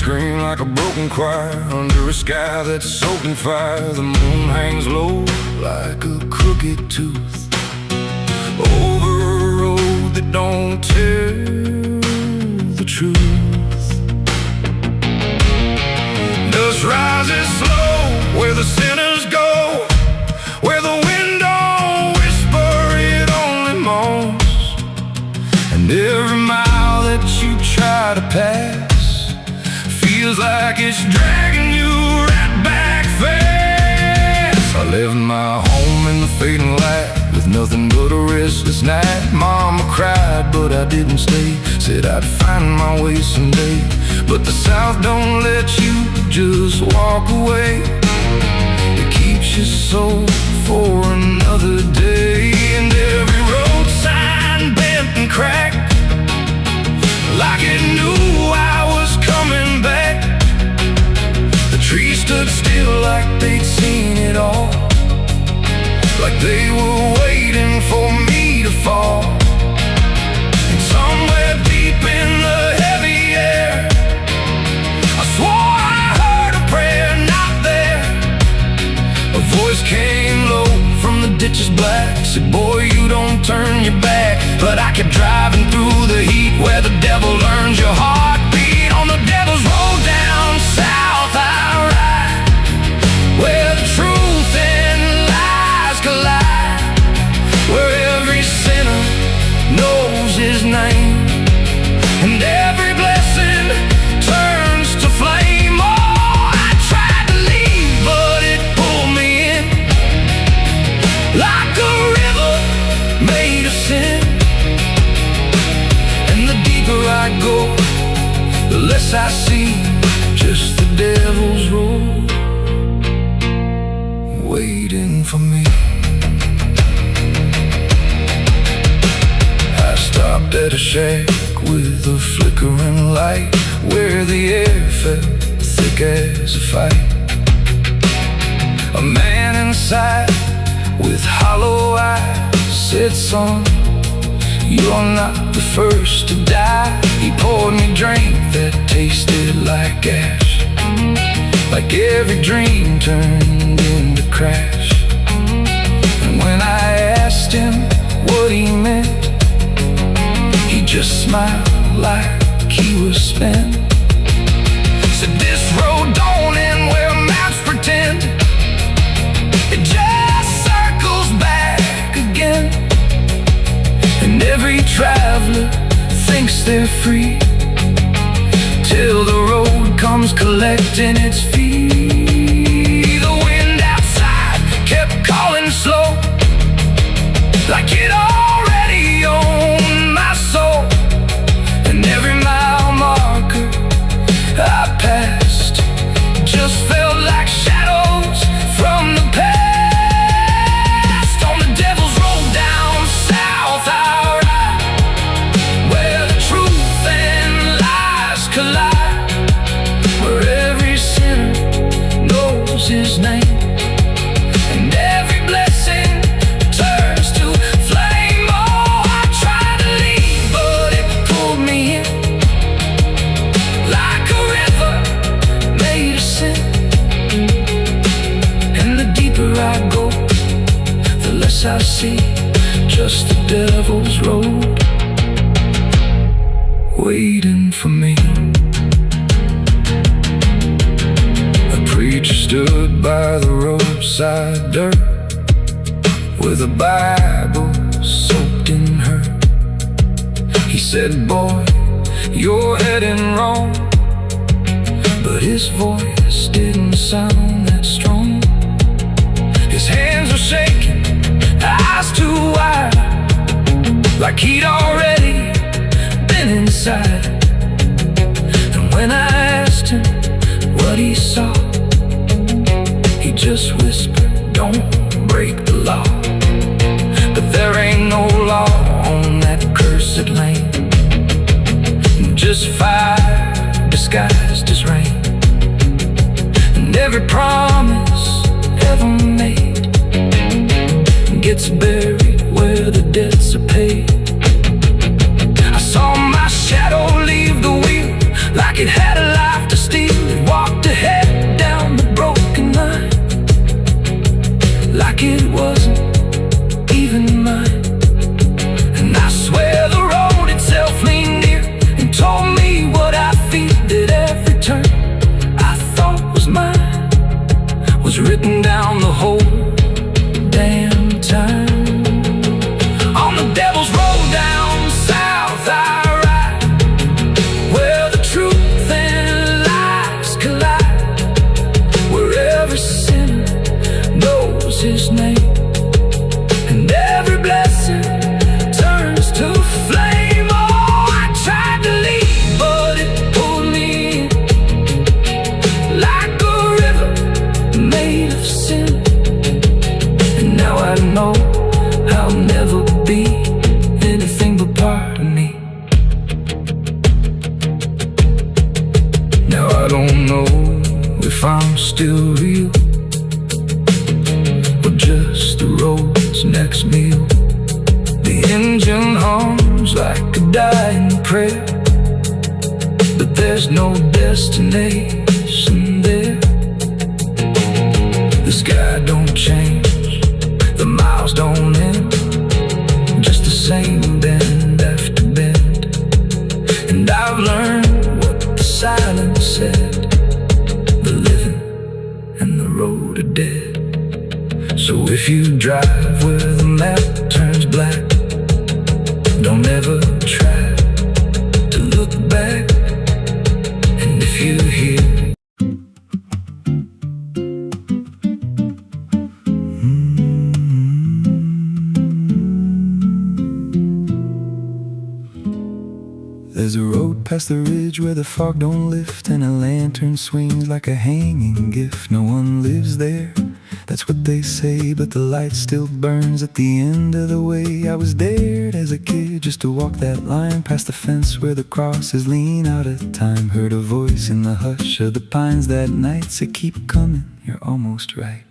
scream like a broken choir under a sky that's soaked in fire. The moon hangs low like a crooked tooth over a road that don't tell the truth. Dust rises slow where the sinners go, where the wind don't whisper, it only moans. And every mile that you try to pass feels like it's dragging you right back fast. I left my home in the fading light with nothing but a restless night. Mama cried, but I didn't stay. Said I'd find my way someday. But the South don't let you just walk away. It keeps you so for another day. And every road sign bent and cracked, like it knew I was coming back. The trees stood still like they'd seen it all, like they were waiting for me to fall. And somewhere deep in the heavy air, I swore I heard a prayer not there. A voice came low from the ditches black, said, boy, you don't turn your back. But I kept driving through the heat where the devil learns your heartbeat. On the devil's road down south I ride, where the truth and lies collide, where every sinner knows his name, and every blessing turns to flame. Oh, I tried to leave, but it pulled me in, like a river made of sin. And the deeper I go, the less I see, just the devil's road waiting for me. I stopped at a shack with a flickering light, where the air felt thick as a fight. A man inside with hollow eyes said, son, you're not the first to die. He poured me a drink that tasted like ash, like every dream turned into crash. And when I asked him what he meant, he just smiled like he was spent. Said, this road don't end where maps pretend, it just circles back again. And every traveler thinks they're free, till the road comes collecting its fee. The wind outside kept calling slow, like it already owned my soul. And every mile marker I passed just felt like shadows from the past. On the devil's road down south I ride, where the truth and lies collide, where every sinner knows his name, and every blessing turns to flame. Oh, I tried to leave, but it pulled me in, like a river made of sin. And the deeper I go, the less I see, just the devil's road waiting for me. A preacher stood by the roadside dirt, with a Bible soaked in her. He said, boy, you're heading wrong. But his voice didn't sound that strong. His hands were shaking, eyes too wide, like he'd already been inside. And when I asked him what he saw, he just whispered, don't break the law. But there ain't no law on that cursed land, just fire disguised as rain. And every promise ever made gets buried where the debts are paid. I saw my shadow leave the wheel, like it had a life to steal. part of me. Now I don't know if I'm still real, or just the road's next meal. The engine hums like a dying prayer, but there's no destination there. The sky don't change, the miles don't end, just the same bend after bend. And I've learned what the silence said: the living and the road are dead. So if you drive where the map turns black, don't ever try to look back. And if you hear there's a road past the ridge where the fog don't lift, and a lantern swings like a hanging gift. No one lives there, that's what they say, but the light still burns at the end of the way. I was dared as a kid just to walk that line past the fence where the crosses lean out of time. Heard a voice in the hush of the pines that night say, keep coming, you're almost right.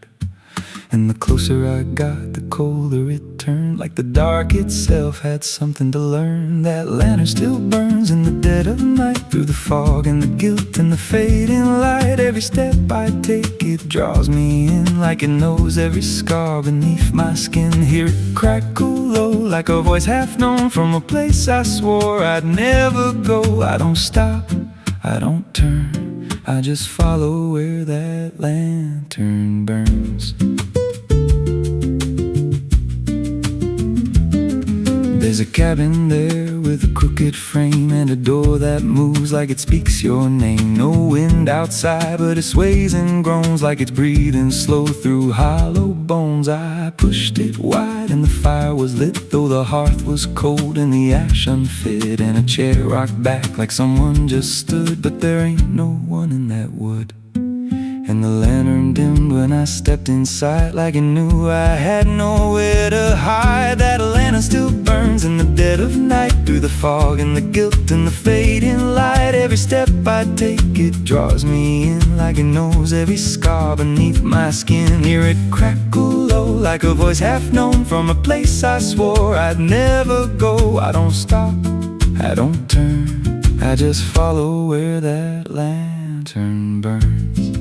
And the closer I got, the colder it turned, like the dark itself had something to learn. That lantern still burns in the dead of night, through the fog and the guilt and the fading light. Every step I take, it draws me in, like it knows every scar beneath my skin. Hear it crackle low, like a voice half known from a place I swore I'd never go. I don't stop, I don't turn, I just follow where that lantern burns. There's a cabin there with a crooked frame, and a door that moves like it speaks your name. No wind outside, but it sways and groans like it's breathing slow through hollow bones. I pushed it wide and the fire was lit, though the hearth was cold and the ash unfit. And a chair rocked back like someone just stood, but there ain't no one in that wood. And the lantern dimmed when I stepped inside, like it knew I had nowhere to hide. That lantern still burns in the dead of night, through the fog and the guilt and the fading light. Every step I take, it draws me in, like it knows every scar beneath my skin. Hear it crackle low, like a voice half known from a place I swore I'd never go. I don't stop, I don't turn, I just follow where that lantern burns.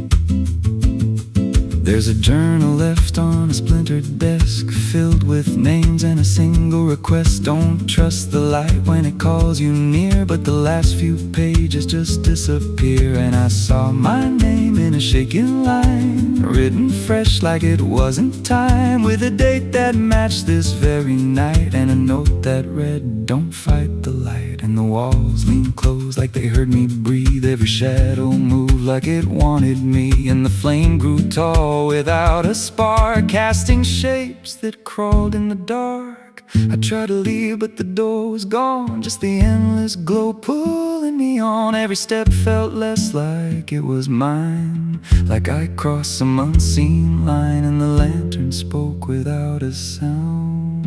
There's a journal left on a splintered desk, filled with names and a single request. Don't trust the light when it calls you near, but the last few pages just disappear. And I saw my name in a shaking line, written fresh like it wasn't time, with a date that matched this very night, and a note that read, don't fight the light. And the walls leaned close like they heard me breathe, every shadow moved like it wanted me. And the flame grew tall without a spark, casting shapes that crawled in the dark. I tried to leave, but the door was gone, just the endless glow pulling me on. Every step felt less like it was mine, like I crossed some unseen line. And the lantern spoke without a sound: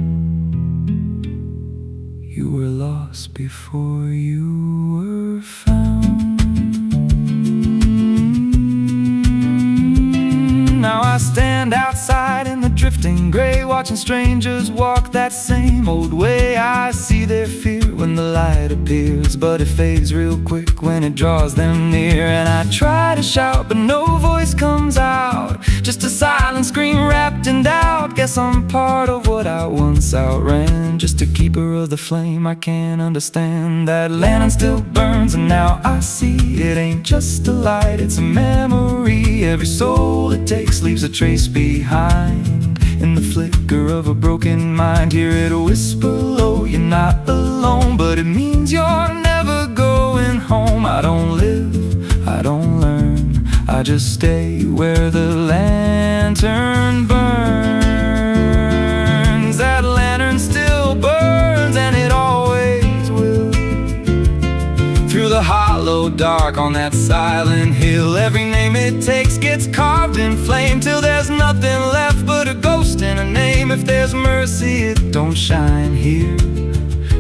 you were lost before you were found. Now I stand outside in the drifting gray, watching strangers walk that same old way. I see their fear when the light appears, but it fades real quick when it draws them near. And I try to shout, but no voice comes out, just a silent scream wrapped in doubt. Guess I'm part of what I once outran, just a keeper of the flame I can't understand. That lantern still burns, and now I see it ain't just a light, it's a memory. Every soul it takes leaves a trace behind, in the flicker of a broken mind. Hear it whisper low, you're not alone, but it means you're never going home. I don't live, I don't learn, I just stay where the lantern burns. That lantern still burns, and it always will, through the hollow dark on that silent hill. Every name it takes gets carved in flame, till there's nothing left but a ghost and a name. If there's mercy, it don't shine here,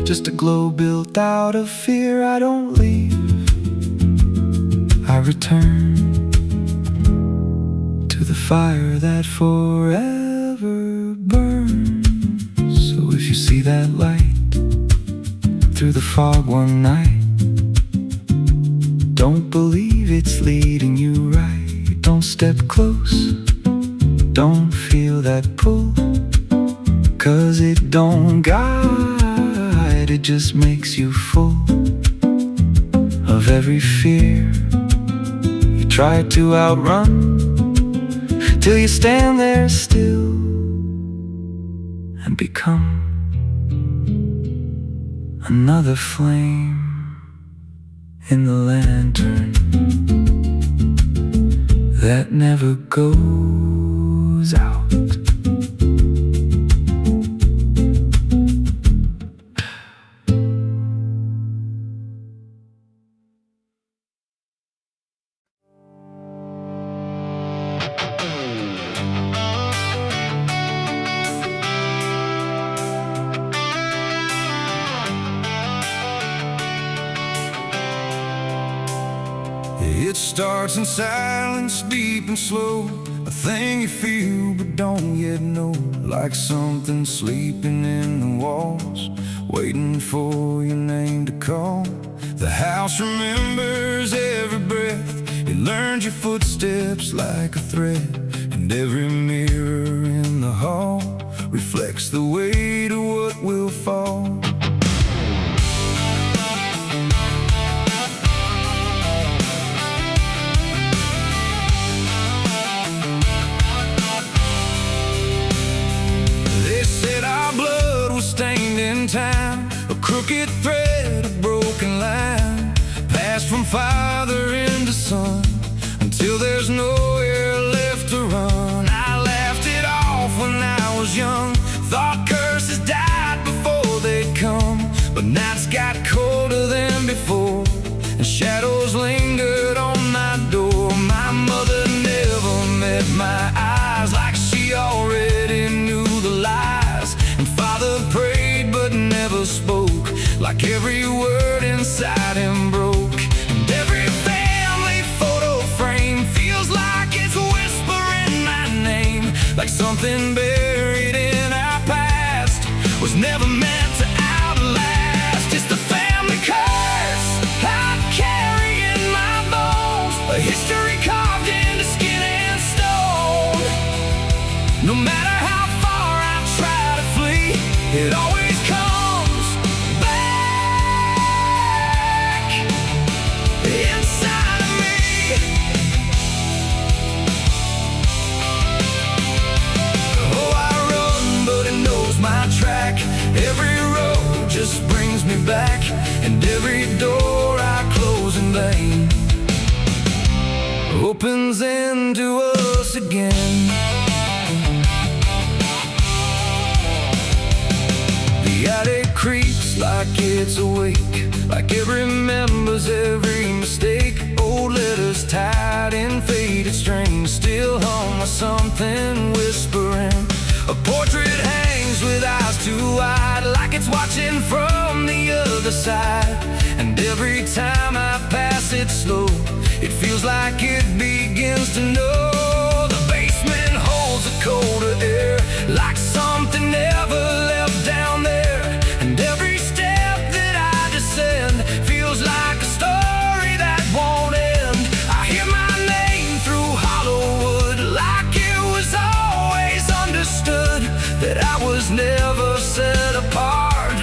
just a glow built out of fear. I don't leave, I return to the fire that forever burns. So if you see that light through the fog one night, don't believe it's leading you right. Don't step close, don't feel that pull, 'cause it don't guide, it just makes you full of every fear you try to outrun, till you stand there still and become another flame in the lantern that never goes out. It starts in silence, deep and slow, a thing you feel but don't yet know. Like something sleeping in the walls, waiting for your name to call. The house remembers every breath, it learns your footsteps like a thread, and every mirror in the hall reflects the weight of what will fall. Stained in time, a crooked thread, a broken line, passed from father into son, until there's nowhere left to run. I laughed it off when I was young, thought curses died before they'd come, but nights got colder than before, and shadows lingered on my door. My mother never met my eyes, like she already knew the lies, and father prayed but never spoke, like every word inside him broke. And every family photo frame feels like it's whispering my name, like something buried in our past was never meant to outlast. It's the family curse I carry in my bones, a history carved into skin and stone. No matter how far I try to flee, it always comes back inside of me. Oh, I run, but it knows my track. Every road just brings me back, and every door I close in vain opens into us again. The attic creeps like it's awake, like it remembers every mistake. Old letters tied in faded strings, still hung with something whispering. A portrait hangs with eyes too wide, like it's watching from the other side. And every time I pass it slow, it feels like it begins to know. The basement holds a colder air, like something never left down there. And every step that I descend feels like a story that won't end. I hear my name through Hollywood, like it was always understood that I was never set apart,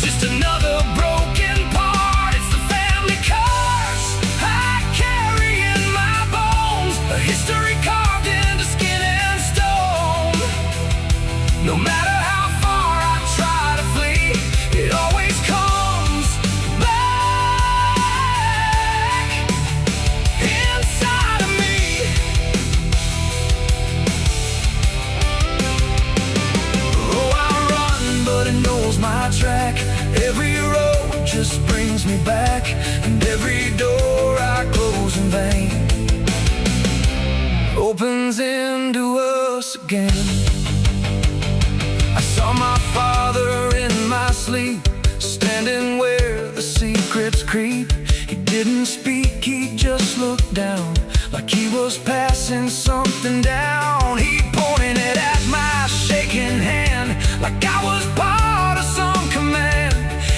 just another broken part. It's the family curse I carry in my bones, a history carved into skin and stone. No matter how far I try to flee, it always comes back inside of me. Oh, I run, but it knows my track. Every road just brings me back, and every door I close in vain opens into us again. I saw my father in my sleep, standing where the secrets creep. He didn't speak, he just looked down, like he was passing something down. He pointed it at my shaking hand, like I was part of some command.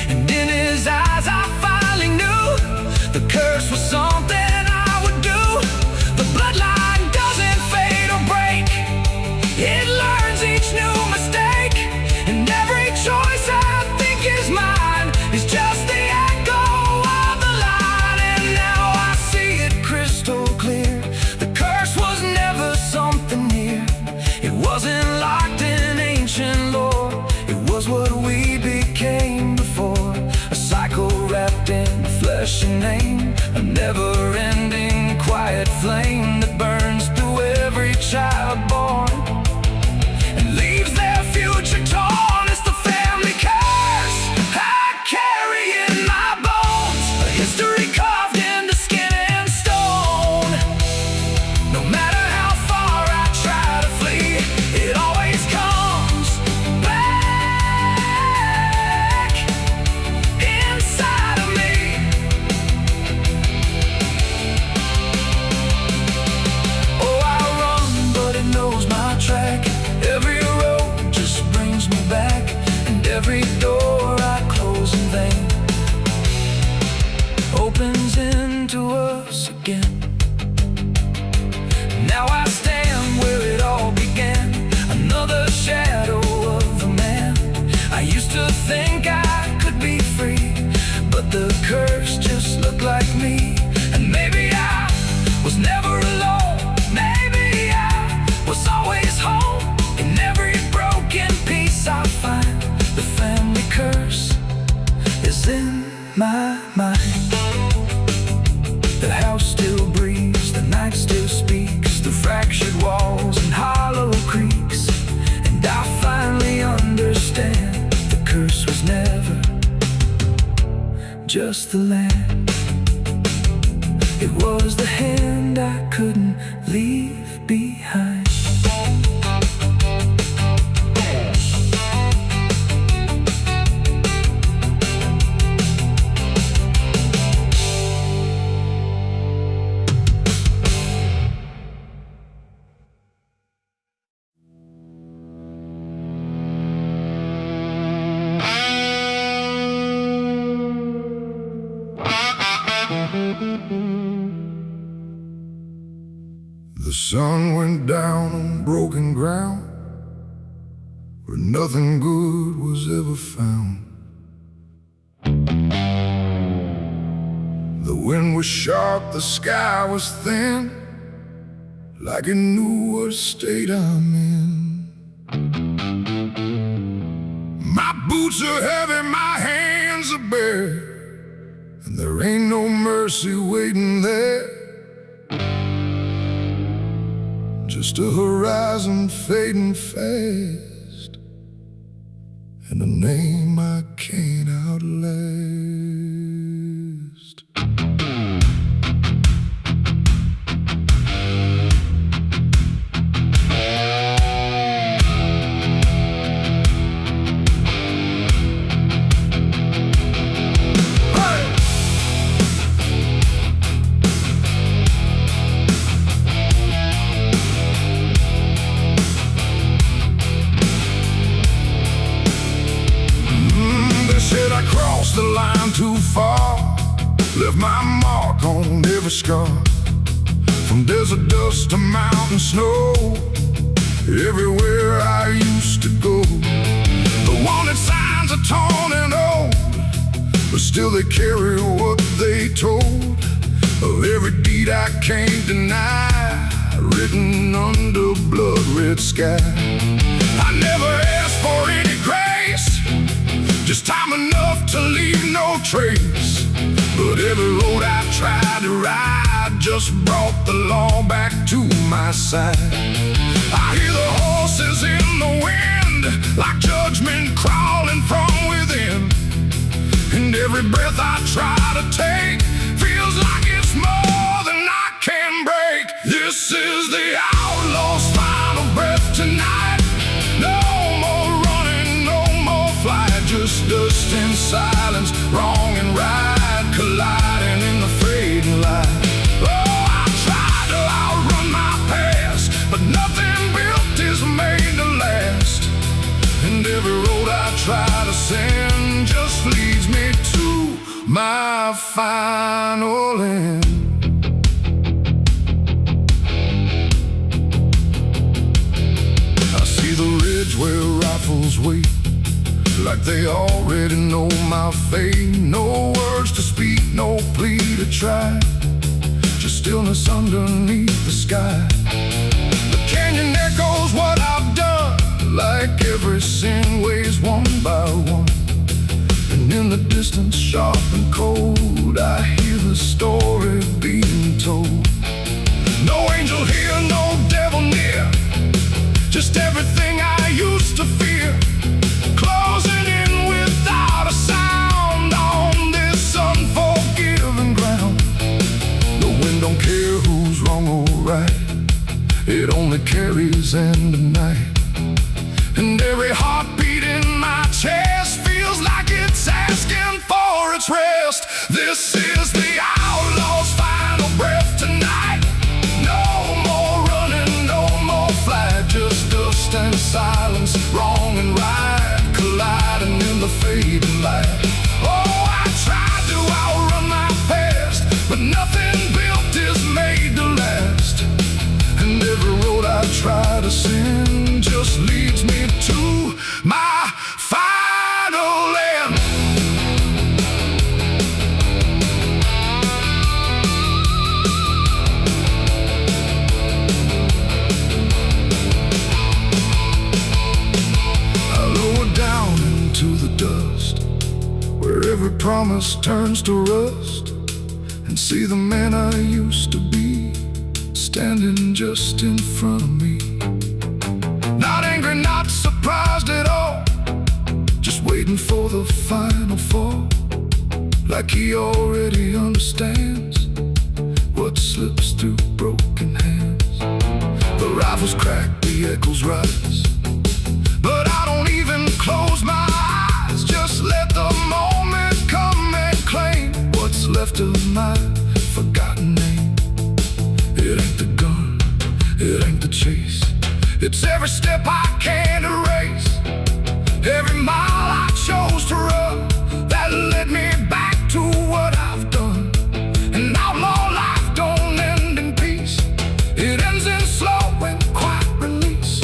And in his eyes I finally knew the curse was something I would do. The bloodline doesn't fade or break, it learns each new mistake. And every choice I think is mine is just the echo of the line. And now I see it crystal clear, the curse was never something near. It wasn't locked in ancient lore, it was what we became before. A cycle wrapped in flesh and name, a never-ending quiet flame that burns through every child born and leaves their future torn. It's the family curse I carry in my bones, a history carved into skin and stone. No matter how far I try to flee, it always comes back inside of me. Oh, I run, but it knows my track. Every road just brings me back, and every door I close in vain opens into us again. Now I stand where it all began, another shadow of a man. I used to think I could be free, but the curse just looked like me. And maybe I was never alone, maybe I was always home. In every broken piece I find, the family curse is in my mind. The house still breathes, the night still speaks through fractured walls and hollow creaks. And I finally understand, the curse was never just the land. It was the hand I couldn't leave behind. The sun went down on broken ground where nothing good was ever found. The wind was sharp, the sky was thin, like it knew what state I'm in. My boots are heavy, my hands are bare, and there ain't no mercy waiting there. Just a horizon fading fast, and a name I can't outlast. The line too far, left my mark on every scar. From desert dust to mountain snow, everywhere I used to go. The wanted signs are torn and old, but still they carry what they told of every deed I can't deny, written under blood-red sky. I never asked for any grace, just time enough to leave no trace. But every road I tried to ride just brought the law back to my side. I hear the horses in the wind, like judgment crawling from within. And every breath I try to take feels like it's more than I can break. This is the outlaw's final breath tonight. No more running, no more flight, just dust and silence my final end. I see the ridge where rifles wait, like they already know my fate. No words to speak, no plea to try, just stillness underneath the sky. The canyon echoes what I've done, like every sin weighs one by one. And in the distance, sharp and cold, I hear the story being told. No angel here, no devil near, just everything I used to fear, closing in without a sound on this unforgiving ground. The wind don't care who's wrong or right, it only carries end of night. And every heartbeat in my chest feels like it's asking for its rest. This is the outlaw's final breath tonight. No more running, no more flight, just dust and silence, wrong and right colliding in the fading light. Oh, I tried to outrun my past, but nothing built is made to last. And every road I try to send just leads me to my final end. I lower down into the dust, where every promise turns to rust, and see the man I used to be standing just in front of me. Not angry, not surprised at all, just waiting for the final fall, like he already understands what slips through broken hands. The rifles crack, the echoes rise, but I don't even close my eyes. Just let the moment come and claim what's left of my forgotten name. It ain't the gun, it ain't the chase, it's every step I can't erase, every mile I chose to run that led me back to what I've done. An outlaw life don't end in peace, it ends in slow and quiet release,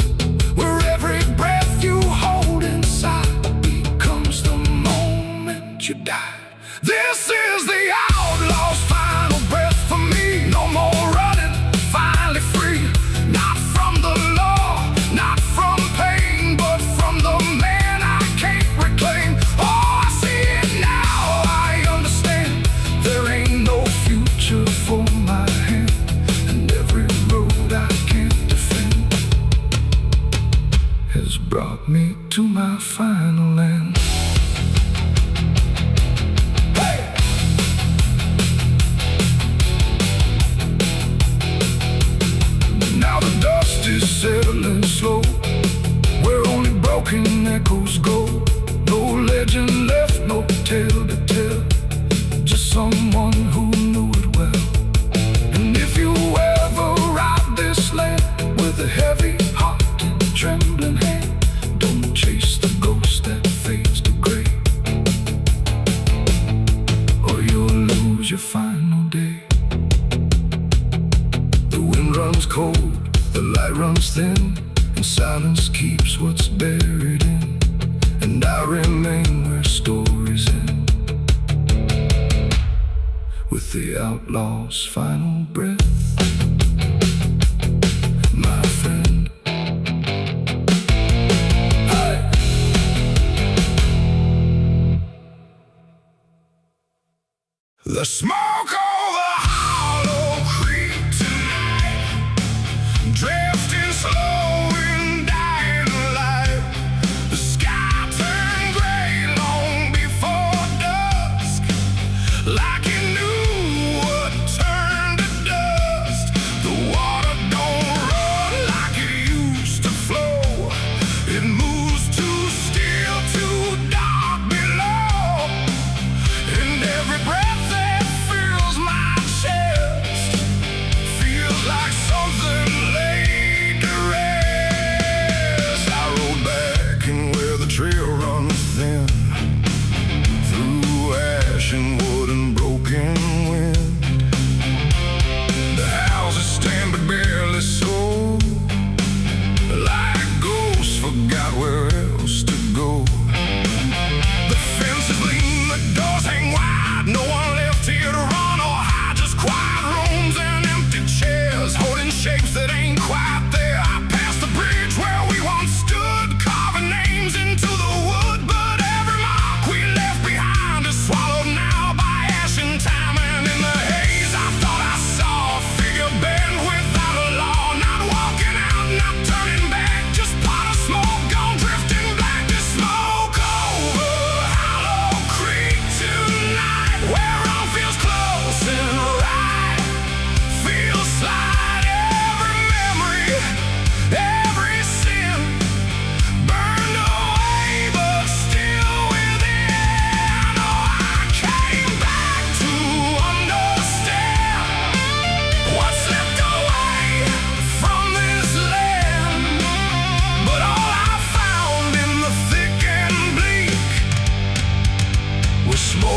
where every breath you hold inside becomes the moment you die. This is the outlaw's final breath for me. No more running, finally free, not from the law, not from pain, but from the man I can't reclaim. Oh, I see it now, I understand, there ain't no future for my hand, and every road I can't defend has brought me to my final end. Is settling slow, where only broken echoes go. No legend left, no tale to tell, just someone who knew it well. And if you ever ride this land with a heavy heart and trembling hand, don't chase the ghost that fades to gray, or you'll lose your final day. The wind runs cold, the light runs thin, and silence keeps what's buried in, and I remain where stories end, with the outlaw's final breath, my friend. Hi. The smoke over Hollow Creek tonight, drifting slow and dying alive. The sky turned gray long before dusk, like it knew what turned to dust. The water don't run like it used to flow, it moves too still, too dark below, and every breath that fills my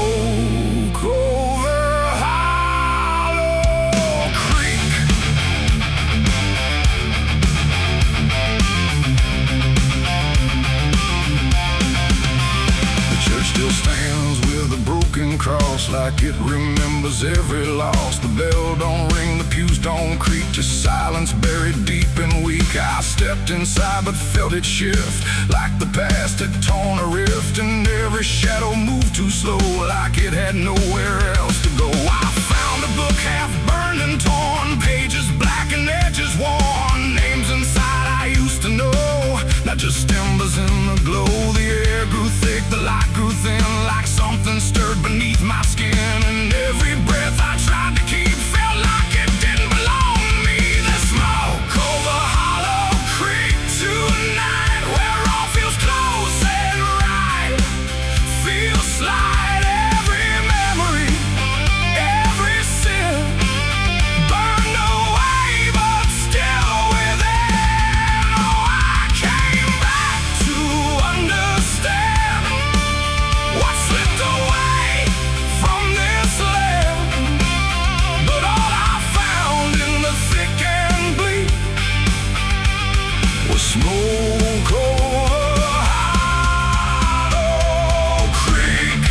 smoke over Hollow Creek. The church still stands with a broken cross, like it remembers every loss. The bell don't ring, the pews don't creak, just silence buried deep and weak. I stepped inside but felt it shift, like the past had torn a rift, and every shadow moved too slow, like it had nowhere else to go. I found a book half burned and torn, pages black and edges worn, names inside I used to know, not just embers in the glow. The air grew thick, the light grew thin, like something stirred beneath my skin, and every breath I tried to keep felt like it didn't belong to me. The smoke over Hollow Creek tonight, where all feels close and right, feels slight. Every memory, every sin burned away, but still within. Oh, I came back to understand what slipped away from this land, but all I found in the thick and bleak was smoke over Hollow Creek.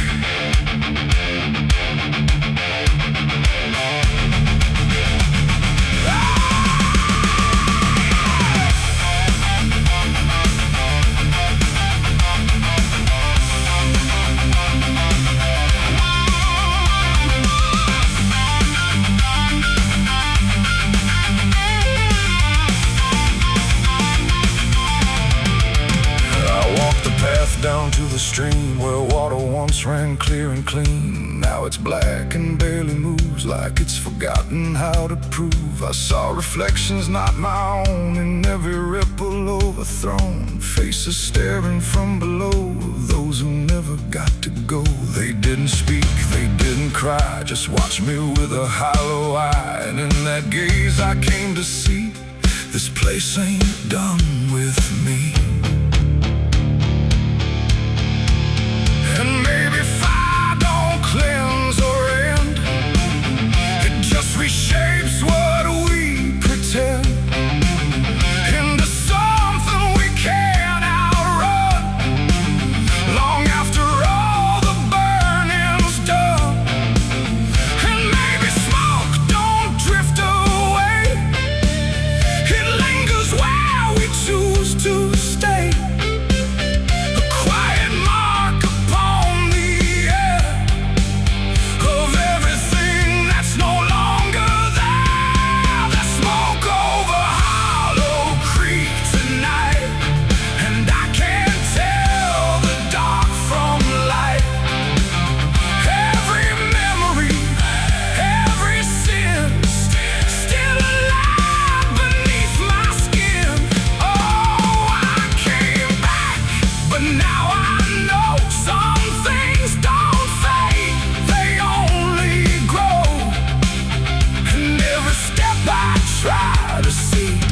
I walked the path down to the stream where water once ran clear and clean. Now it's black and barely moves, like it's forgotten how to prove. I saw reflections not my own in every ripple overthrown, faces staring from below, those who never got to go. They didn't speak, they didn't cry, just watched me with a hollow eye. And in that gaze I came to see, this place ain't done with me. And maybe fire don't cleanse or end, it just reshapes what we pretend into something we can't outrun, long after all the burning's done. And maybe smoke don't drift away, it lingers where we choose to stay, a quiet mark upon the air of everything that's no longer there. The smoke over Hollow Creek tonight, and I can't tell the dark from light. Every memory, every sin, still alive beneath my skin. Oh, I came back, but now I know some things don't fade, they only grow. And every step I try to seek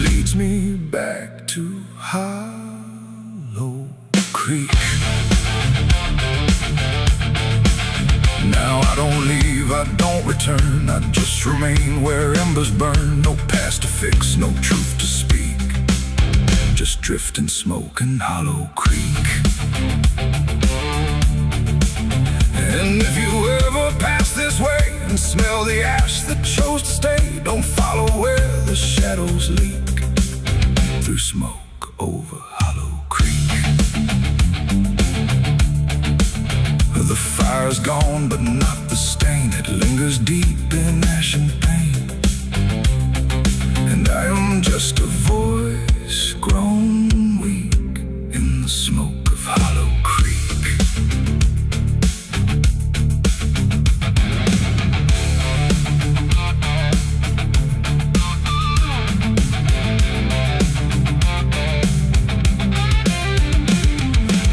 leads me back to Hollow Creek. Now I don't leave, I don't return, I just remain where embers burn. No past to fix, no truth to speak, just drift and smoke in Hollow Creek. And if you ever pass this way and smell the ash that chose to stay, don't follow where the shadows leak, through smoke over Hollow Creek. The fire's gone, but not the stain, it lingers deep in ash and pain. And I am just a voice grown weak in the smoke of Hollow Creek.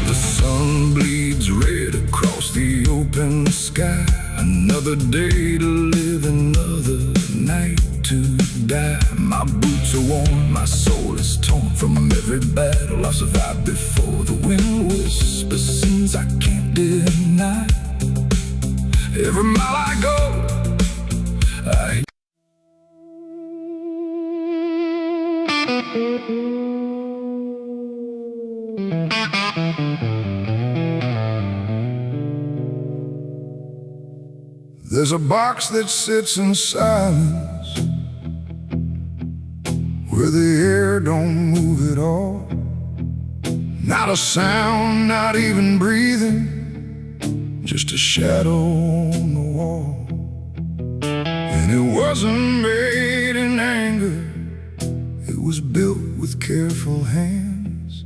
The sun bleeds red across the open sky. Another day to live, another night to die. My boots are worn, my soul is torn from every battle I've survived before. The wind whispers sins I Every mile I go, I There's a box that sits in silence, where the air don't move at all. Not a sound, not even breathing, just a shadow on the wall. And it wasn't made in anger, it was built with careful hands,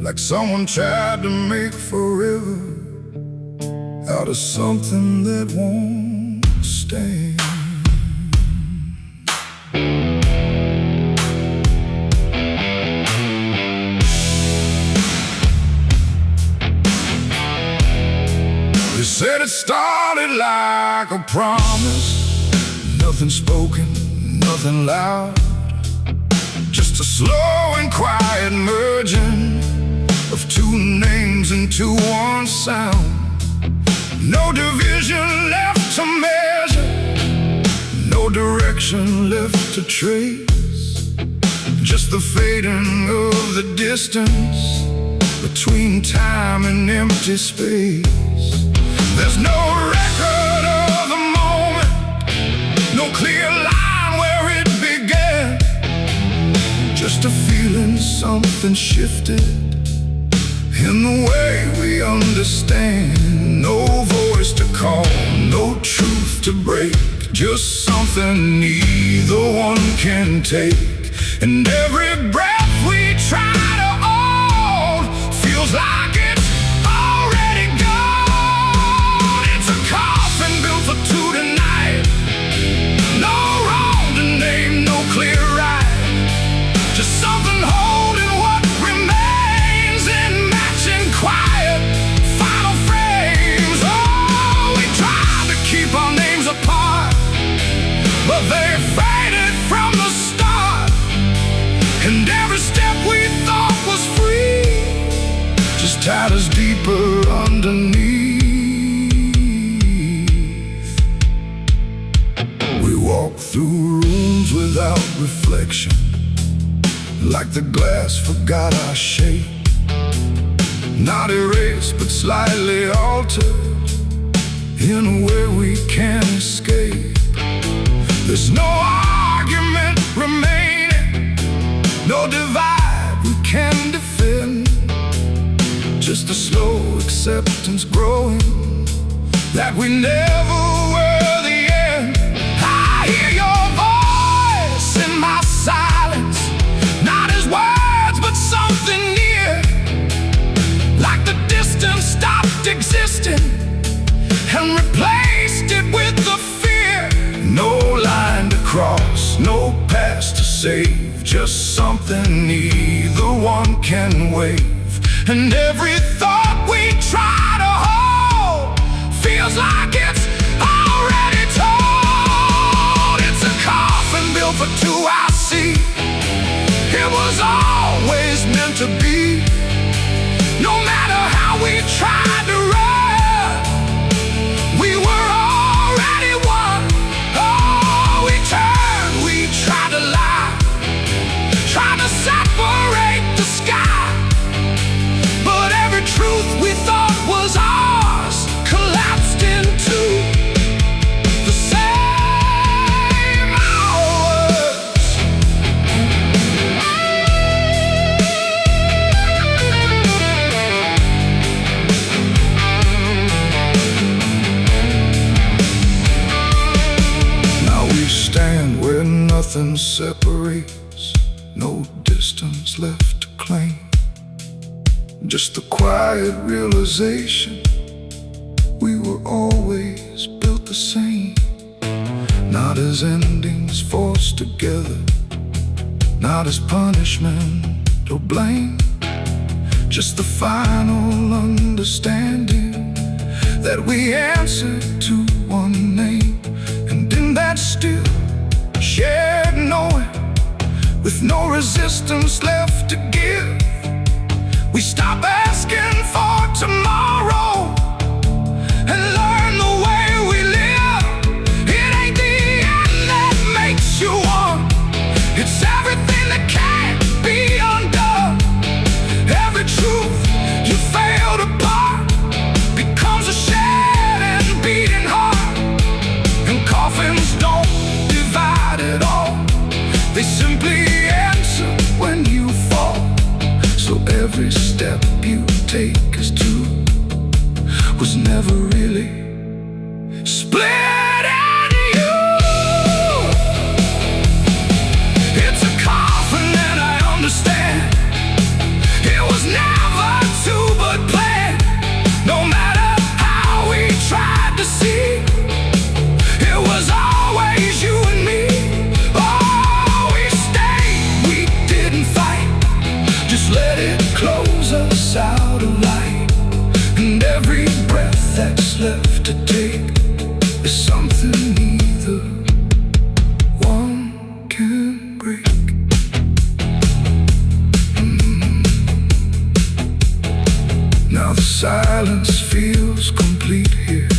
like someone tried to make forever out of something that won't stand. They said it started like a promise, nothing spoken, nothing loud, just a slow and quiet merging of two names into one sound. No division left to measure, no direction left to trace, just the fading of the distance between time and empty space. There's no record of the moment, no clear line where it began, just a feeling something shifted in the way we understand. No voice to call, no truth to break, just something neither one can take. And every breath we try to hold feels like it's already gone. It's a coffin built for two tonight, no wrong to name, no clear right, just something holding what remains in matching quiet final frames. Oh, we tried to keep our names apart, but they faded from the start. And every step we thought was free just tied us deeper underneath. We walk through rooms without reflection, like the glass forgot our shape, not erased but slightly altered in a way we can't escape. There's no argument remaining, no divide we can defend, just a slow acceptance growing that we never were the end. I hear your voice in my silence, not as words but something near, like the distance stopped existing and replaced it with the fear. No line to cross, no past to save, just something neither one can wave. And every thought we try to hold feels like it's already told. It's a coffin built for two, I see. It was always meant to be. No matter how we tried to run, we were already one. Oh, we turned, we tried to lie, tried to separate the sky, but every truth we thought was ours collapsed into the same hours. Now we stand where nothing separates, no distance left to claim, just the quiet realization we were always built the same. Not as endings forced together, not as punishment or blame, just the final understanding that we answer to one name. And in that still shared knowing, with no resistance left to give, we stop asking for tomorrow and learn the way we was never really split into you. It's a coffin and I understand. It was never to but planned. No matter how we tried to see, it was always you and me. Oh, we stayed, we didn't fight. Just let it close us out of light. And every breath that's left to take is something neither one can break. Now the silence feels complete here.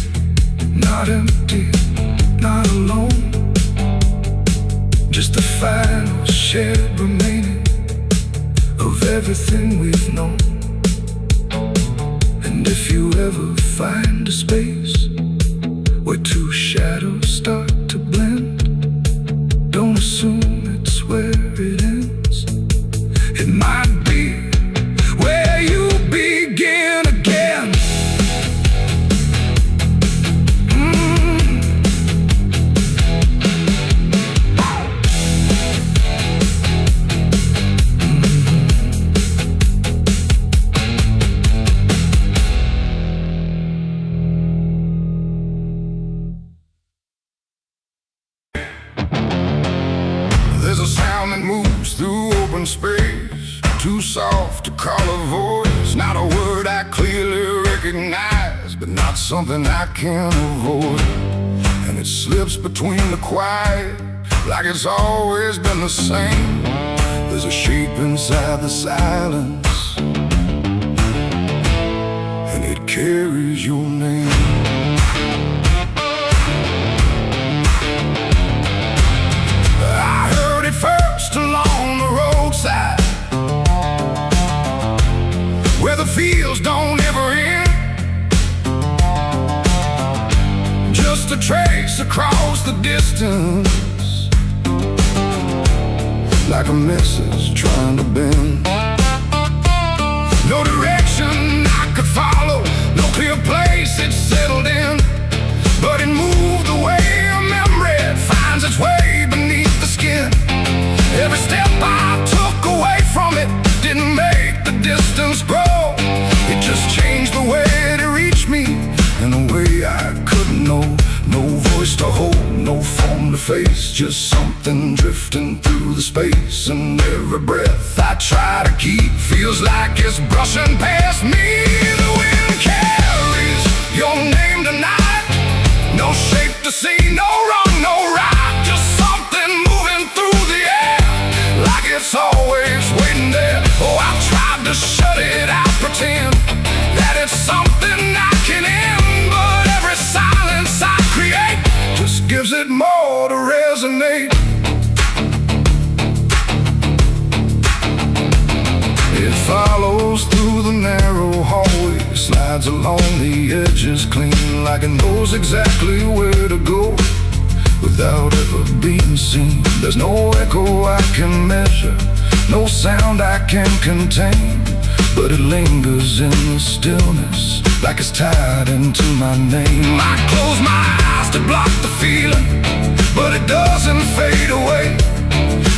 Not empty, not alone. Just the final shared remaining of everything we've known. And if you ever find a space where two shadows start to blend, don't assume it's where it ends. It might be where you begin again. There's a sound that moves through open space, too soft to call a voice. Not a word I clearly recognize, but not something I can avoid. And it slips between the quiet, like it's always been the same. There's a shape inside the silence, and it carries your name. I heard it first along the roadside, where the fields don't ever end. Just a trace across the distance, like a message trying to bend. No direction I could follow, no clear place it settled in, but it moved the way a memory finds its way beneath the skin. Every step I took away from it didn't make the distance grow. It just changed the way it reached me in a way I couldn't know. No voice to hold, no form to face, just something drifting through the space. And every breath I try to keep feels like it's brushing past me. The wind carries your name tonight. No shape to see, no wrong, no right, just something moving through the air, like it's always waiting there. Oh, I tried to shut it out, pretend that it's something I can end, but every silence I create just gives it more to resonate. It follows through the narrow hallway, slides along the edges clean, like it knows exactly where to go without ever being seen. There's no echo I can measure, no sound I can contain, but it lingers in the stillness, like it's tied into my name. I close my eyes to block the feeling, but it doesn't fade away.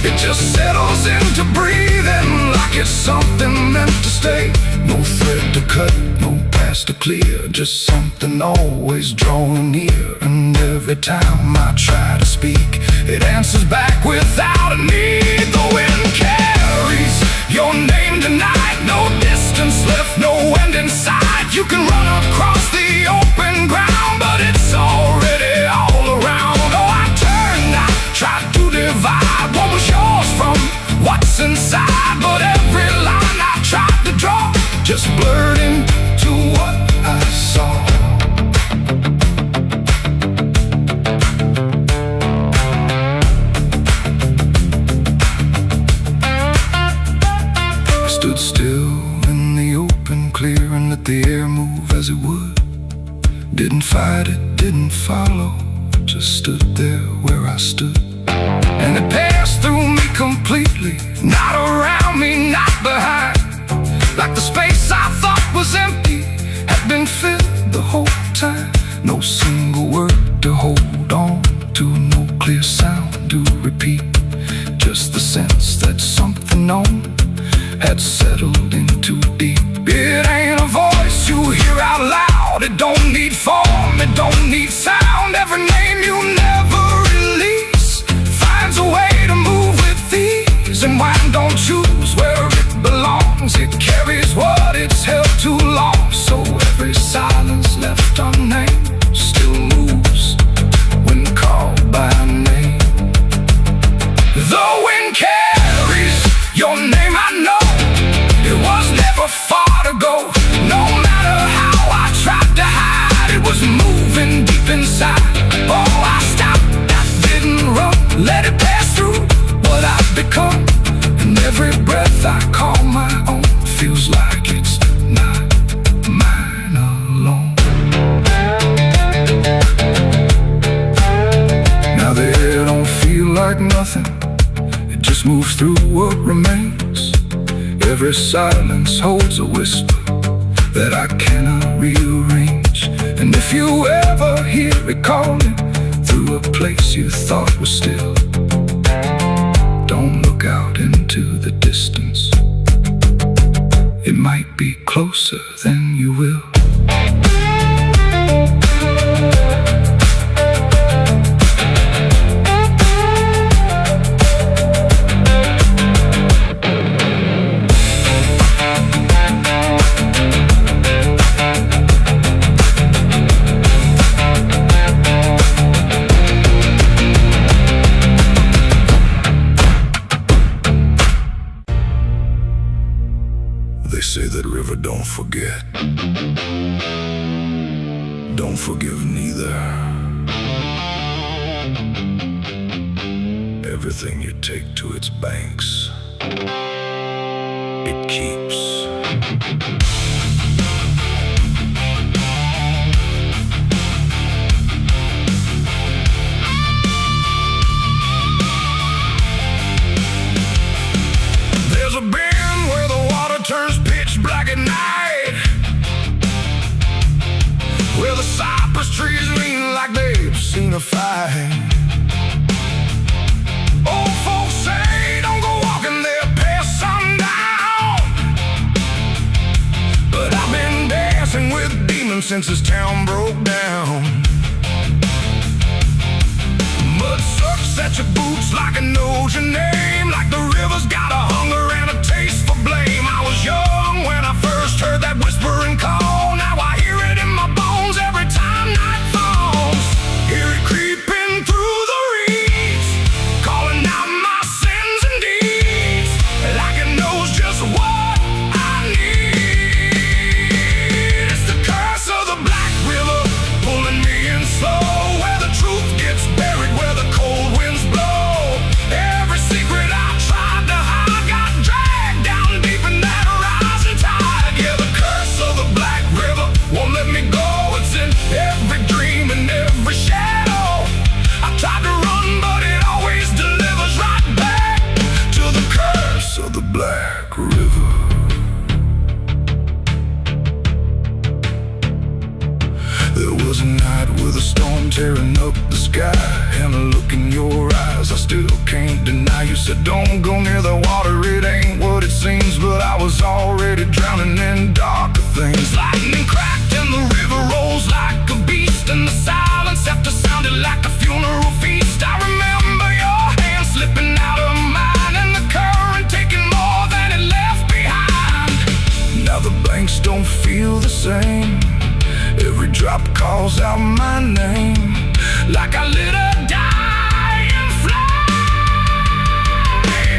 It just settles into breathing, like it's something meant to stay. No thread to cut, no path to clear, just something always drawing near. And every time I try to speak, it answers back without a need. The wind carries your name tonight, no distance left, no end in sight. You can run across the open ground, but it's already all around. Oh, I turned, I tried to divide what was yours from what's inside, but every line I tried to draw just blurred into what I saw. I stood still in the open clear and let the air move as it would. Didn't fight it, didn't follow, just stood there where I stood. And it passed through me completely, not around me, not behind. Like the space I thought was empty had been filled the whole time. No single word to hold on to, no clear sound to repeat. Just the sense that something known had settled in too deep. It ain't a voice you hear out loud. It don't need form, it don't need sound. Every name you never release finds a way to move with ease. And wine don't choose where it belongs. It carries what it's held too long. So every silence left unnamed still moves when called by name. The wind carries your name, I know. It was never far to go. No matter how I tried to hide, it was moving deep inside. Oh, I stopped, I didn't run, let it pass through what I've become. And every breath I call my own feels like it's not mine alone. Now the air don't feel like nothing. It just moves through what remains. Every silence holds a whisper that I cannot rearrange. And if you ever hear it calling through a place you thought was still, don't look out into the distance. It might be closer than you will. They say that river don't forget, don't forgive neither. Everything you take to its banks, it keeps. There's a bend where the water turns pitch black at night, where the cypress trees lean like they've seen a fight. Old folks say don't go walking there past sundown, but I've been dancing with demons since this town broke down. Mud sucks at your boots like it knows your name, like the river's got a hunger and a taste for blame. I was young when I first heard that whispering call. Now I hear it in my bones every time night falls. Hear it creeping through the reeds, calling out my sins and deeds, like it knows just what I need. It's the curse of the Black River pulling me in slow, where the truth gets buried, where the cold winds blow. Every secret I tried to hide got dragged down deep in that rising tide. Yeah, the curse of the Black River won't let me go. It's in every dream and every shadow. I tried to run, but it always delivers right back to the curse of the Black River. There was a night with a storm tearing up the sky, and a look in your eyes I still can't deny. You said don't go near the water, it ain't what it seems, but I was already drowning in darker things. Lightning cracked and the river rolls like a beast, and the silence after sounded like a funeral feast. I remember your hand slipping out of mine, and the current taking more than it left behind. Now the banks don't feel the same. Every drop calls out my name, like I lit a dying flame.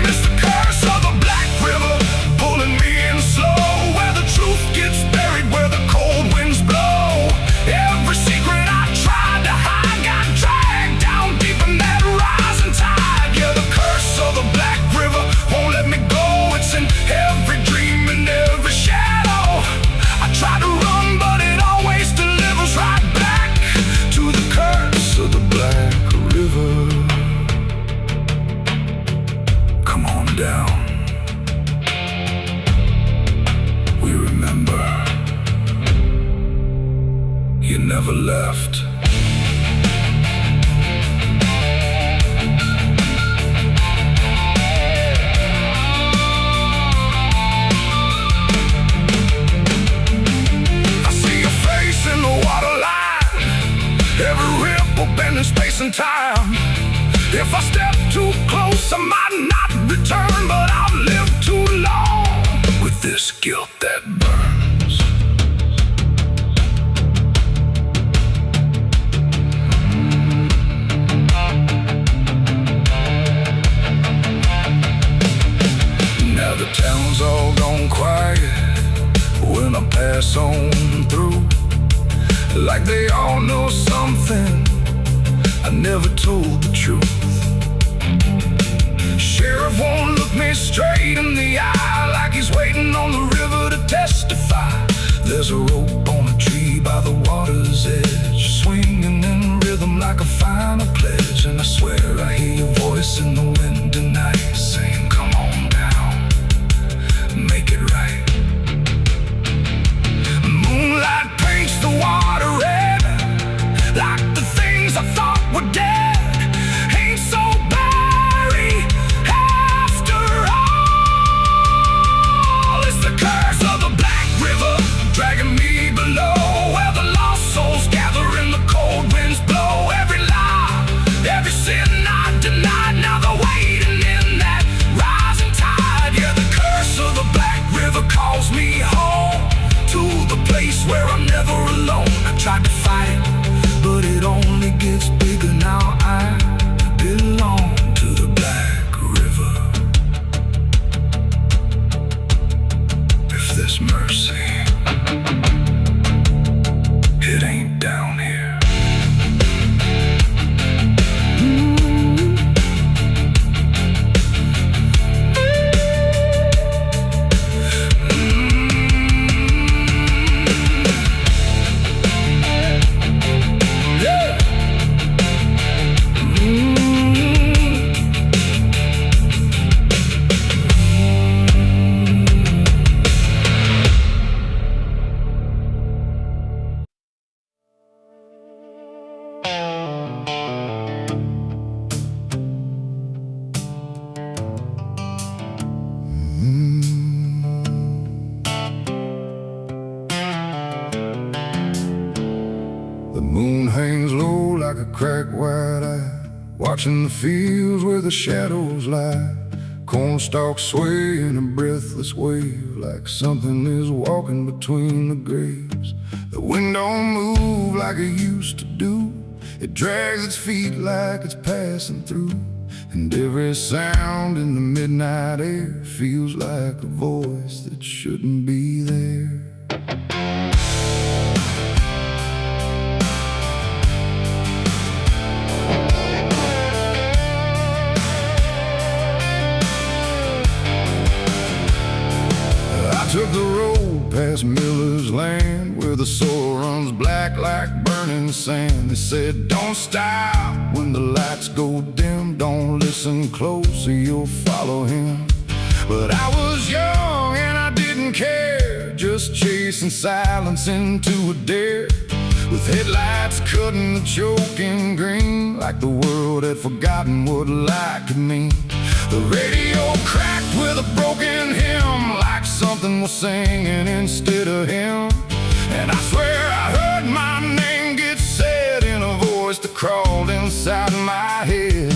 It's the curse of the Black River pulling me in slow, where the truth gets buried, where the cold winds blow. Every secret I tried to hide got dragged down deep in that rising tide. Yeah, the curse of the Black River won't let me go. It's in every dream and every shadow. I try to run, but it always delivers right back to the curse of the Black River. never left. I see your face in the waterline, every ripple bending space and time. If I step too close, I might not return, but I've lived too long with this guilt that burns. Now the town's all gone quiet when I pass on through, like they all know something I never told the truth. Sheriff won't look me straight in the eye, like he's waiting on the river to testify. There's a rope on a tree by the water's edge, swinging in rhythm like a final pledge. And I swear I hear your voice in the wind tonight, saying, come on down, make it right. Moonlight paints the water red, like the things I thought were dead ain't so blurry after all. It's the curse of the Black River dragging me below, where the lost souls gather and the cold winds blow. Every lie, every sin I denied, now they're waiting in that rising tide. Yeah, the curse of the Black River calls me home, to the place where I'm never alone. I tried to fight it, but it only gets bigger now. I belong to the Black River. If there's mercy, it ain't down here. The moon hangs low like a cracked white eye, watching the fields where the shadows lie. Corn stalks sway in a breathless wave, like something is walking between the graves. The wind don't move like it used to do, it drags its feet like it's passing through. And every sound in the midnight air feels like a voice that shouldn't be there. I took the road past Miller's land, where the soil runs black like burning sand. They said, don't stop when the lights go dim, don't listen close or you'll follow him. But I was young and I didn't care, just chasing silence into a dare, with headlights cutting the choking green, like the world had forgotten what light could mean. The radio cracked with a broken hymn, like something was singing instead of him. And I swear I heard my name get said in a voice that crawled inside my head.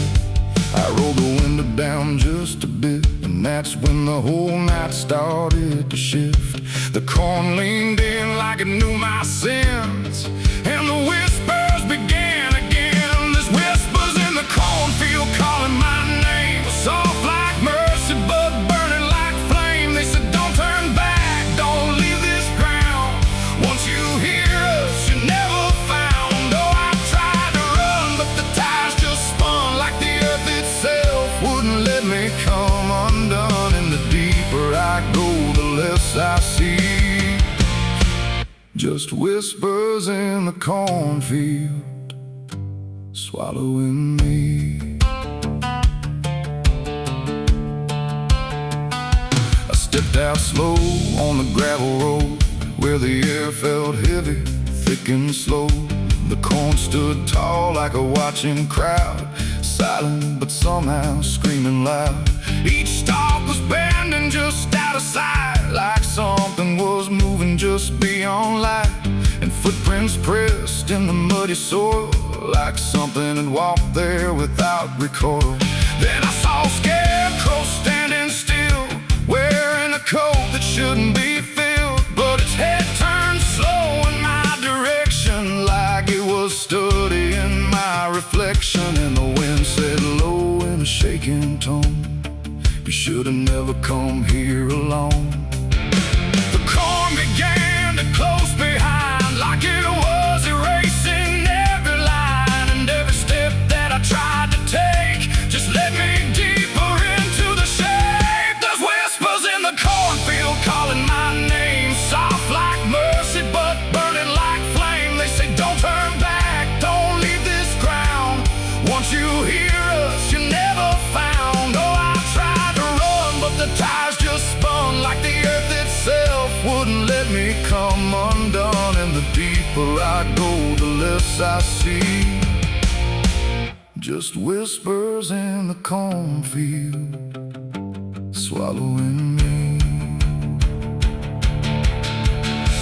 I rolled the window down just a bit, and that's when the whole night started to shift. The corn leaned in like it knew my sins, and the whispers began again. There's whispers in the cornfield calling my name, soft like mercy but burning like flame. They said, don't turn back, don't leave this ground. Once you hear us, you're never found. Oh, I tried to run, but the tires just spun, like the earth itself wouldn't let me come undone. And the deeper I go, the less I see, just whispers in the cornfield swallowing me. I stepped out slow on the gravel road, where the air felt heavy, thick and slow. The corn stood tall like a watching crowd, silent but somehow screaming loud. Each stalk was bending just out of sight, like something was moving just beyond light. And footprints pressed in the muddy soil, like something had walked there without recoil. Then I saw a scarecrow standing still, wearing a coat that shouldn't be filled, but its head turned slow in my direction, like it was studying my reflection. And the wind said low in a shaking tone, "You should have never come here alone." The corn began to close behind, like it was erasing every line. And every step that I tried to take just led me deeper into the shade. There's whispers in the cornfield calling my name, soft like mercy but burning like flame. They say don't turn back, don't leave this ground. Once you hear us, you're never found. Oh, I tried to run, but the tires just spun, like the earth itself wouldn't let me come undone. And the deeper I go, the less I see, just whispers in the cornfield, swallowing me.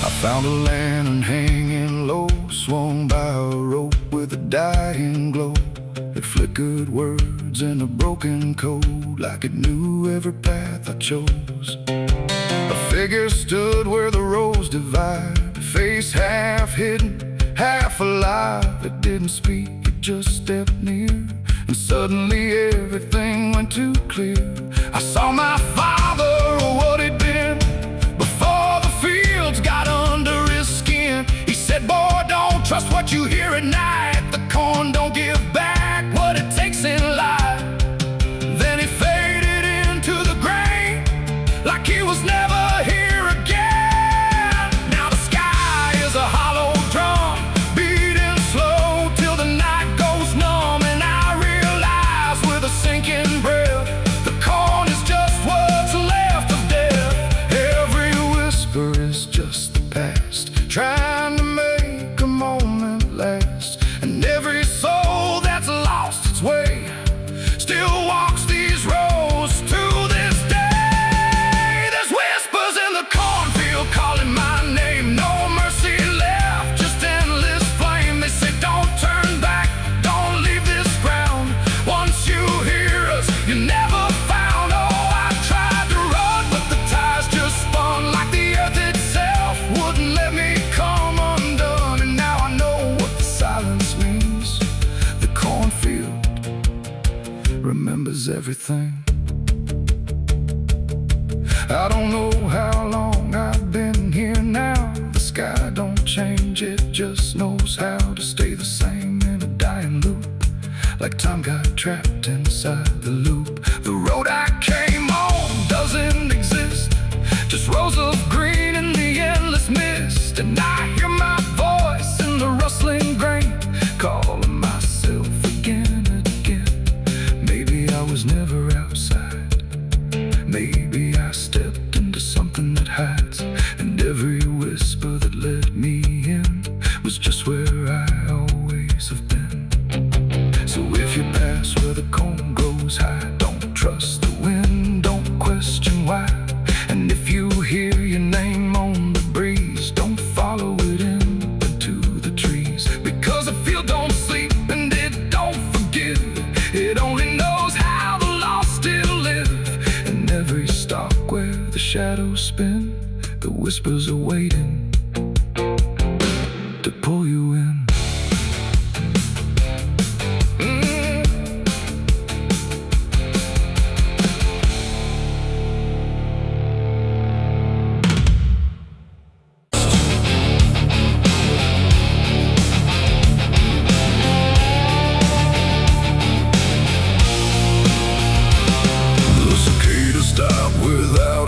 I found a lantern hanging low, swung by a rope with a dying glow. It flickered words in a broken code, like it knew every path I chose. A figure stood where the roads divide, face half hidden, half alive. It didn't speak, it just stepped near, and suddenly everything went too clear. I saw my father, or what he'd been, before the fields got under his skin. He said, "Boy, don't trust what you hear at night. The corn don't give back what it takes in life." Then he faded into the grain, like he was never here again. Now the sky is a hollow drum, beating slow till the night goes numb. And I realize with a sinking breath, the corn is just what's left of death. Every whisper is just the past, trying to make a moment last. And every soul that's lost its way still walks these roads to this day. There's whispers in the cornfield calling my name, no mercy left, just endless flame. They say don't turn back, don't leave this ground. Once you hear us, you're never found. Oh, I tried to run, but the tires just spun, like the earth itself wouldn't let me come undone. And now I know what the silence means. The cornfield remembers everything. I don't know how long I've been here now. The sky don't change, it just knows how to stay the same in a dying loop, like time got trapped inside the loop. The road I came on doesn't exist, just rows of green in the endless mist. And I hear my voice in the rustling grain, calling myself again and again. Maybe I was never outside, maybe I stepped into something that hides. And every whisper that led me in was just where I always have been. So if you pass where the corn grows high, don't trust the wind, don't question why. And if you hear your name on the breeze, don't follow it into the trees. Because the field don't sleep and it don't forgive, it only knows how the lost still live. And every stalk where the shadows spin, the whispers are waiting to pull you in.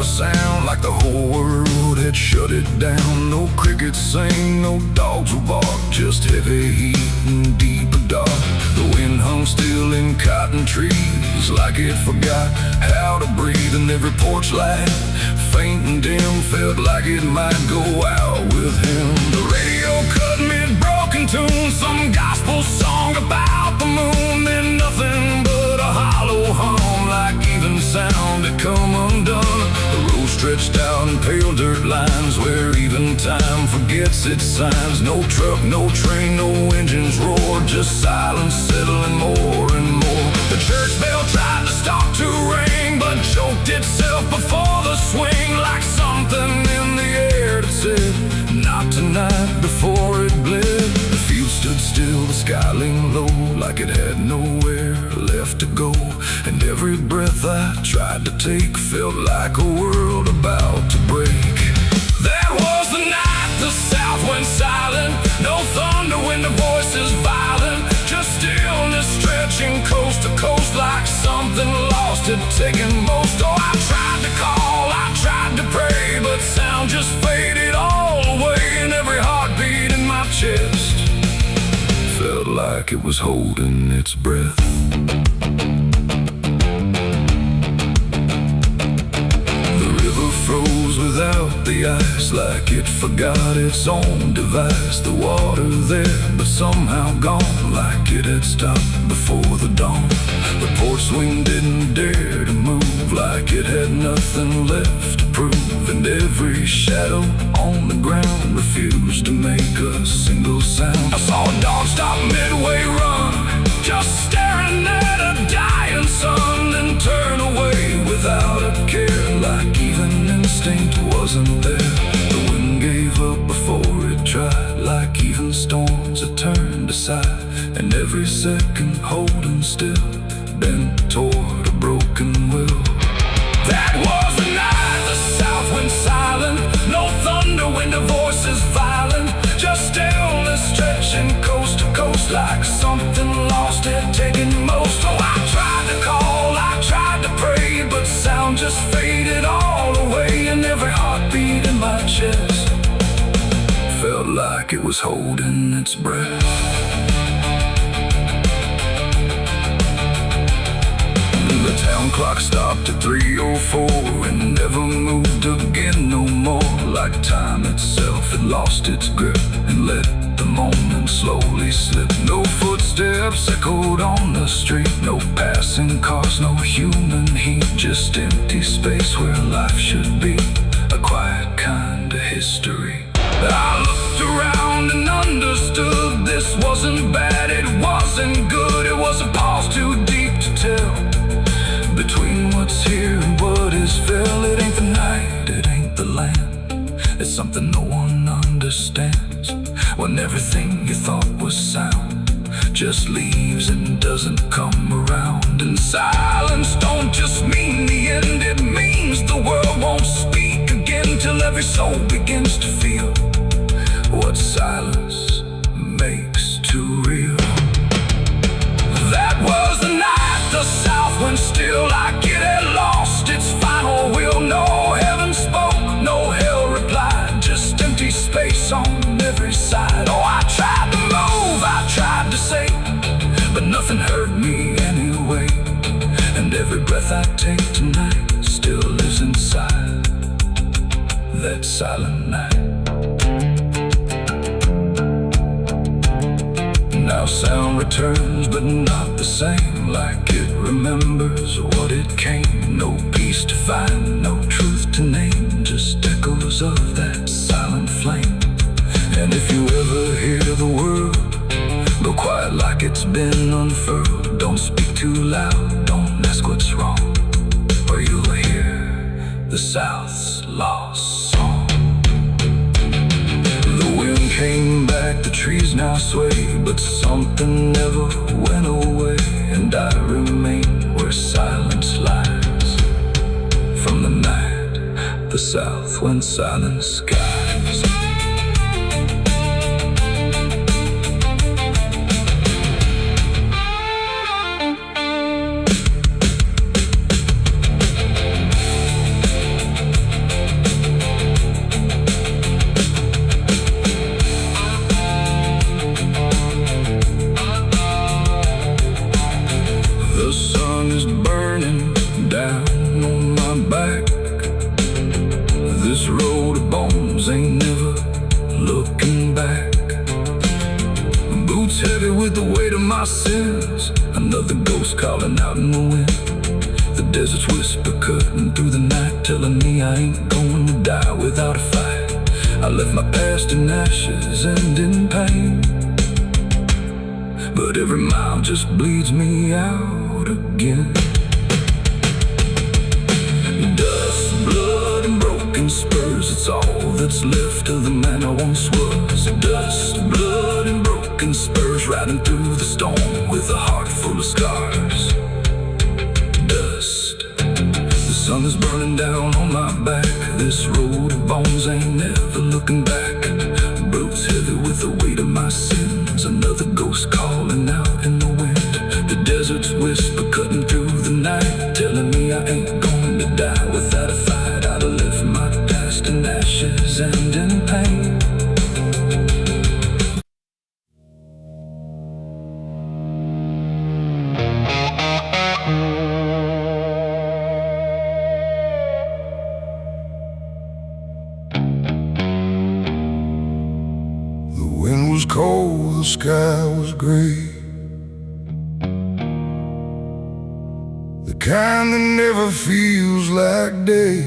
Sound like the whole world had shut it down. No crickets sing, no dogs will bark, just heavy heat and deeper dark. The wind hung still in cotton trees, like it forgot how to breathe. And every porch light, faint and dim, felt like it might go out with him. The radio cut me tune, some gospel song about the moon. Then nothing but a hollow hum, like even sound had come undone. The road stretched out in pale dirt lines, where even time forgets its signs. No truck, no train, no engines roar, just silence settling more and more. The church bell tried to stop to ring, but choked itself before the swing, like something in the air that said, not tonight, before it bled. The field stood still, the sky leaned low, like it had nowhere left to go. And every breath I tried to take felt like a world about to break. That was the night the south went silent. No thunder when the voices violent, just stillness stretching coast to coast, like something lost had taken most. Oh, I tried to call, I tried to pray, but sound just faded all away. And every heartbeat in my chest felt like it was holding its breath. Froze without the ice, like it forgot its own device. The water there, but somehow gone, like it had stopped before the dawn. The port swing didn't dare to move, like it had nothing left to prove. And every shadow on the ground refused to make a single sound. I saw a dog stop midway run, just staring at a dying sun, then turn away without a care, like even instinct wasn't there. The wind gave up before it tried, like even storms had turned aside. And every second holding still, bent toward a broken will. That was the night the south went silent. No thunder when the voice is violent, just stillness stretching coast to coast, like something lost had taken most. Oh, I tried to call, I tried to pray, but sound just faded all away. And every heartbeat in my chest felt like it was holding its breath. The town clock stopped at 3:04 and never moved again no more, like time itself had lost its grip and let the moment slowly slip. No footsteps echoed on the street, no passing cars, no human heat, just empty space where life should be, a quiet kind of history. I looked around and understood this wasn't bad, it wasn't good. It was a pause too deep to tell, between what's here and what is felt. It ain't the night, it ain't the land, it's something no one understands. When everything you thought was sound just leaves and doesn't come around. And silence don't just mean the end, it means the world won't speak again, till every soul begins to feel what silence makes too real. That was the night the south went still, like it had lost its final will. No heaven spoke, no hell replied, just empty space on every side. Oh, I tried to move, I tried to say, but nothing hurt me anyway. And every breath I take tonight still lives inside that silent night. Now sound returns, but not the same, like it remembers what it came. No peace to find, no truth to name, just echoes of that silent flame. And if you ever hear the word, go quiet like it's been unfurled. Don't speak too loud, don't ask what's wrong, or you'll hear the South's lost song. The wind came back, the trees now sway, but something never went away. And I remain where silence lies, from the night the South went silent skies. This road of bones ain't never Boots heavy with the weight of my sins. Another ghost calling out in the wind. The desert's whisper cutting through the night, telling me I ain't going to die without a fight. I left my past in ashes and in pain, but every mile just bleeds me out again. Dust, blood, and broken spurs, it's all that's left of the man I once was. Dust, blood, and broken spurs, riding through the storm with a heart full of scars. Dust, the sun is burning down on my back. This road of bones ain't never looking back. Boots heavy with the weight of my sins. Another ghost calling out in the wind. The desert's whisper cutting through the night, telling me I ain't going to die without a fight. I'd have left my past in ashes and in pain. The wind was cold, the sky was gray, the kind that never feels like day.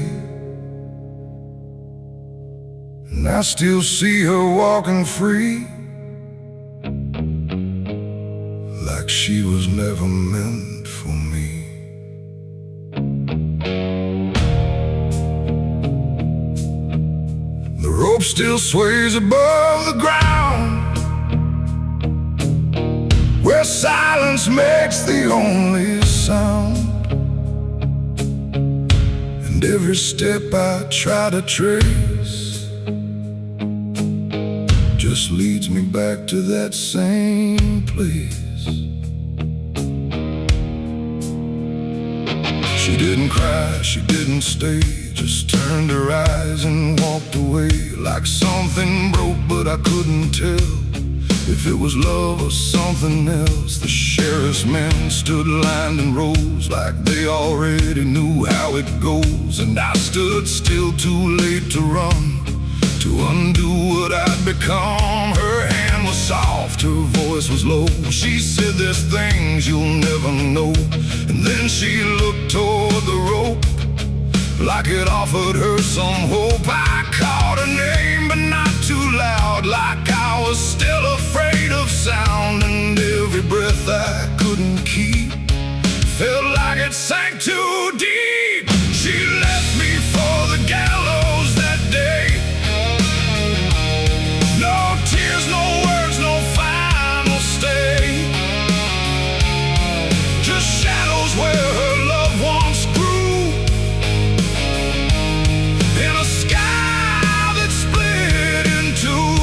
And I still see her walking free, like she was never meant for me. The rope still sways above the ground, where silence makes the only sound. And every step I try to trace just leads me back to that same place. She didn't cry, she didn't stay, just turned her eyes and walked away. Like something broke, but I couldn't tell if it was love or something else. The sheriff's men stood lined in rows, like they already knew how it goes. And I stood still, too late to run, to undo what I'd become. Her hand was soft, her voice was low. She said, there's things you'll never know. And then she looked toward the rope, like it offered her some hope. I called her name, but not too loud, like I was still afraid of sound. And every breath I couldn't keep felt like it sank too deep. She left me for the gallows that day. No tears, no words, no final stay, just shadows where her loved ones grew, in a sky that split in two.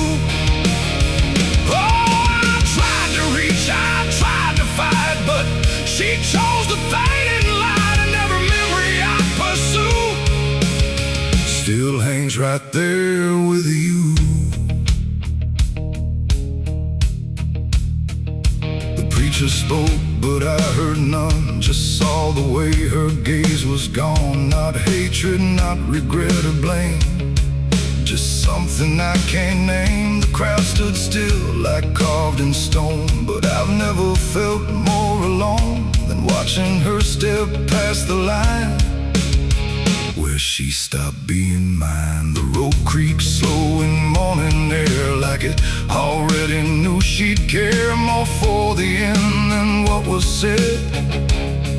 Oh, I tried to reach, I tried to fight, but she chose the fading light, and every memory I pursue still hangs right there with you. The preacher spoke, but I heard none, just saw the way her gaze was gone. Not hatred, not regret or blame, just something I can't name. The crowd stood still like carved in stone, but I've never felt more alone than watching her step past the line where she stopped being mine. The rope creaks slow in morning air, like it already knew she'd care more for the end than what was said,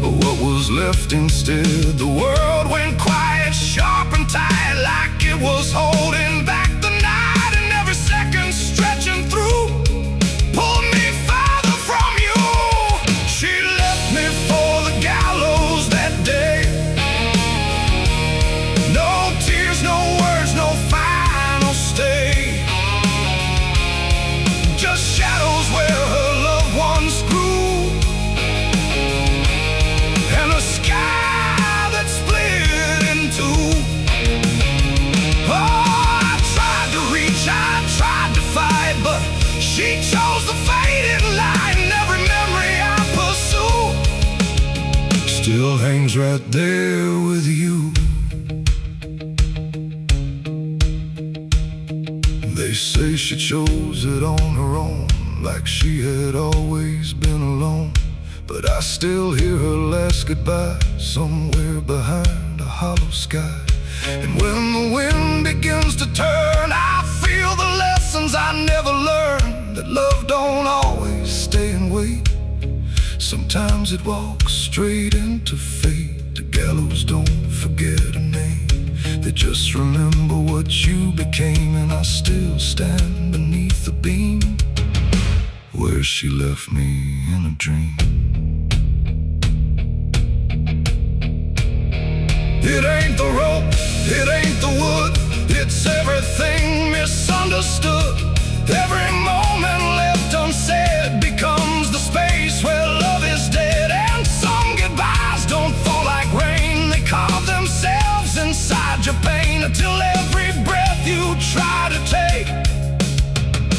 or what was left instead. The world went quiet, sharp and tight, like it was holding back the night, and every second stretching through pulled me farther from you. She left me for the gallows that day. No tears, no words, no final stay, just shadows where her loved ones grew, and a sky that split in two. Oh, I tried to reach, I tried to fight, but she chose the fading light, and every memory I pursue still hangs right there with you. They say she chose it on her own, like she had always been alone. But I still hear her last goodbye somewhere behind a hollow sky. And when the wind begins to turn, I feel the lessons I never learned, that love don't always stay and wait. Sometimes it walks straight into fate. The gallows don't forget a name, they just remember what you became. And I still stand beneath the beam where she left me in a dream. It ain't the rope, it ain't the wood, it's everything misunderstood. Every moment left unsaid becomes the space where love is dead. And some goodbyes don't fall like rain, they carve themselves inside your pain, until every breath you try to take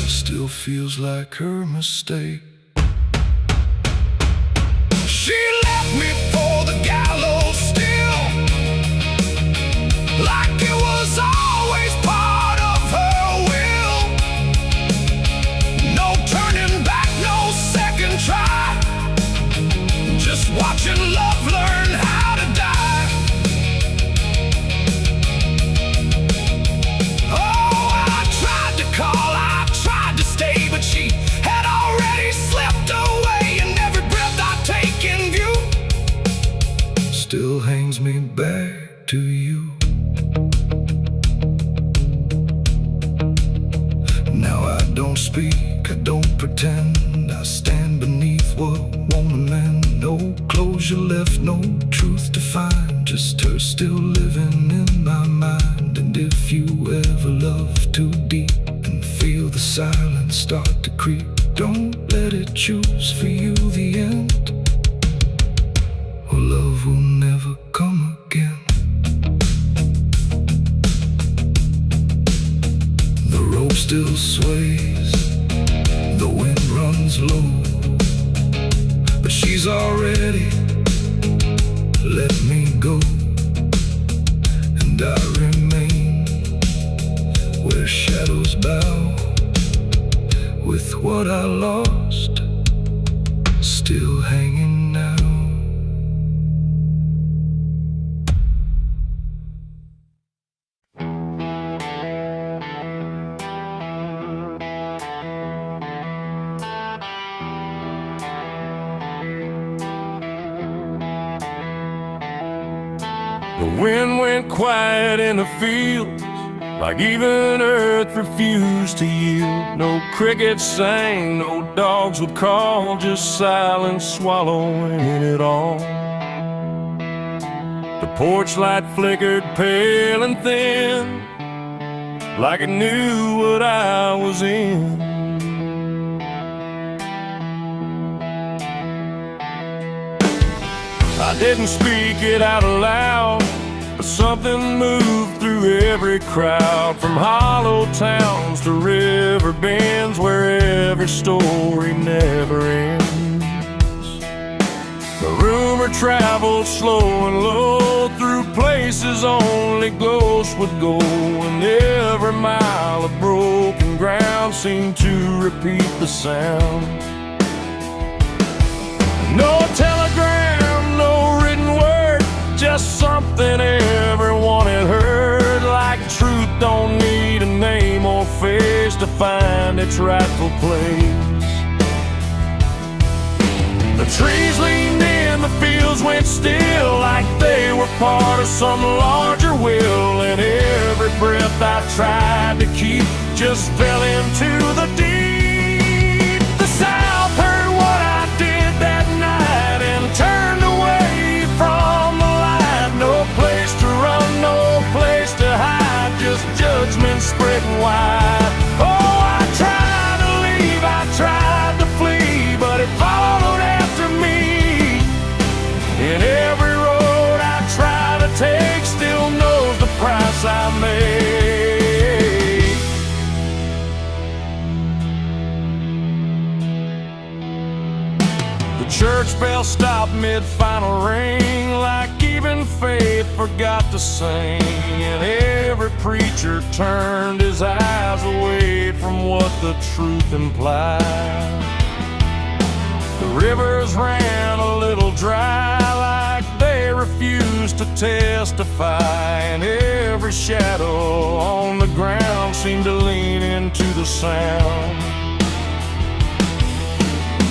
still feels like her mistake. She left me for the gallows still, like it was always part of her will. No turning back, no second try, just watching love learn how to die. Oh, I tried to call, I tried to stay, but she had already slipped away. And every breath I take in view still hangs me back to you. Now I don't speak, I don't pretend, I stand beneath what won't amend. No closure left, no truth to find, just her still living in my mind. And if you ever love too deep and feel the silence start to creep, don't let it choose for you the end, or love will never come again. The rope still sways, the wind runs low, but she's already let me go. And I remain where shadows bow, with what I lost still hanging now. The wind went quiet in the fields, like even earth refused to yield. No crickets sang, no dogs would call, just silence swallowing it all. The porch light flickered pale and thin, like it knew what I was in. I didn't speak it out loud, but something moved through every crowd, from hollow towns to river bends, where every story never ends. The rumor traveled slow and low through places only ghosts would go, and every mile of broken ground seemed to repeat the sound. No telegram, no written word, just something everyone had heard, like truth don't need a name or face to find its rightful place. The trees leaned in, the fields went still, like they were part of some larger will, and every breath I tried to keep just fell into the deep. The South heard what I did that night and turned away from the light. No place to run, no place to hide, just judgment spreading wide. Oh, I tried to leave, I tried to flee, but it followed after me. And every road I try to take still knows the price I made. The church bell stopped mid-final ring, like even even faith forgot to sing, and every preacher turned his eyes away from what the truth implied. The rivers ran a little dry, like they refused to testify, and every shadow on the ground seemed to lean into the sound.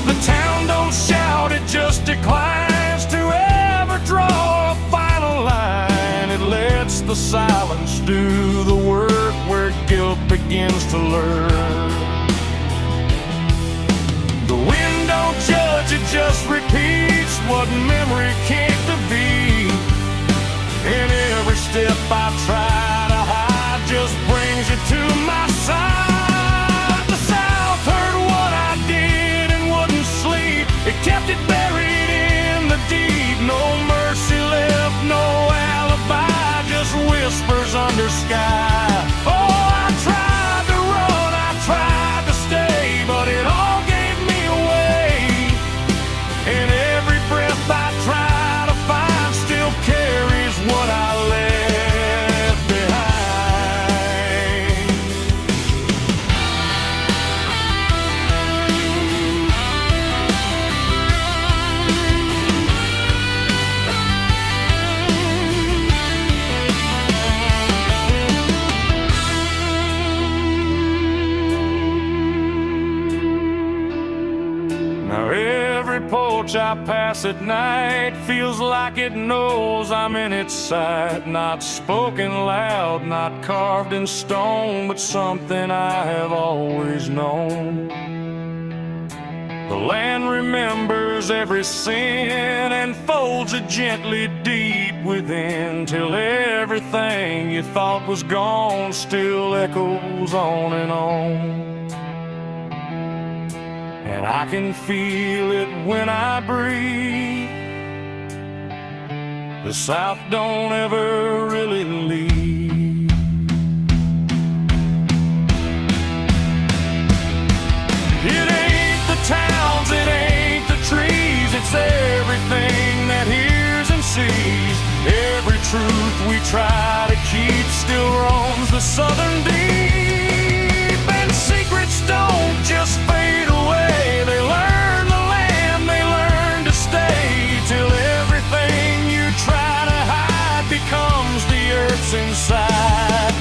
The town don't shout, it just declines to ever draw a final line. It lets the silence do the work where guilt begins to learn. The wind don't judge, it just repeats what memory can't defeat. And every step I try to hide just brings you to my side. The South heard what I did and wouldn't sleep. It kept it buried in the deep. No mercy left, no alibi, just whispers under sky. Oh, I tried to run, I tried to stay, but it all gave me away. And every breath I try to find still carries what I left behind. Now every porch I pass at night feels like it knows I'm in its sight. Not spoken loud, not carved in stone, but something I have always known. The land remembers every sin and folds it gently deep within, till everything you thought was gone still echoes on and on. And I can feel it when I breathe. The South don't ever really leave. It ain't the towns, it ain't the trees, it's everything that hears and sees. Every truth we try to keep still roams the southern deep. And secrets don't just fade away, they learn the land, they learn to stay, till everything you try to hide becomes the earth's inside.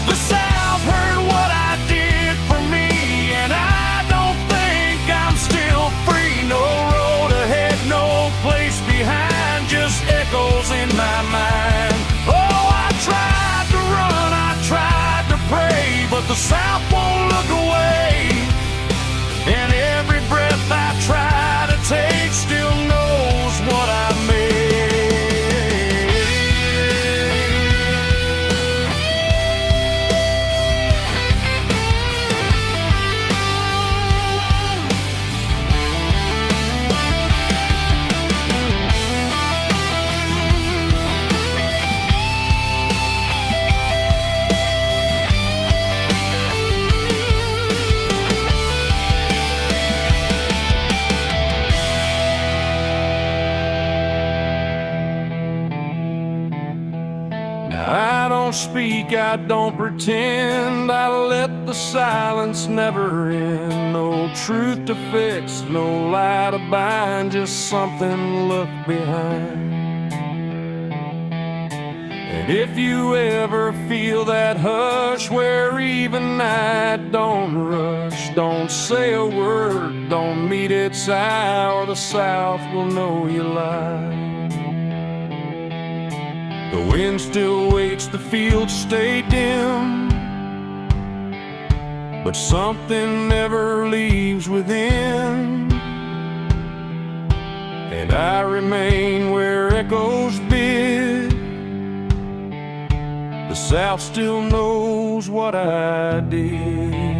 The South heard what I did for me, and I don't think I'm still free. No road ahead, no place behind, just echoes in my mind. Oh, I tried to run, I tried to pray, but the South won't look away. And every breath I try to take still knows what I made. I don't speak, I don't pretend, I let the silence never end. No truth to fix, no lie to bind, just something left behind. And if you ever feel that hush where even night don't rush, don't say a word, don't meet its eye, or the South will know you lie. The wind still waits, the fields stay dim, but something never leaves within. And I remain where echoes bid. The South still knows what I did.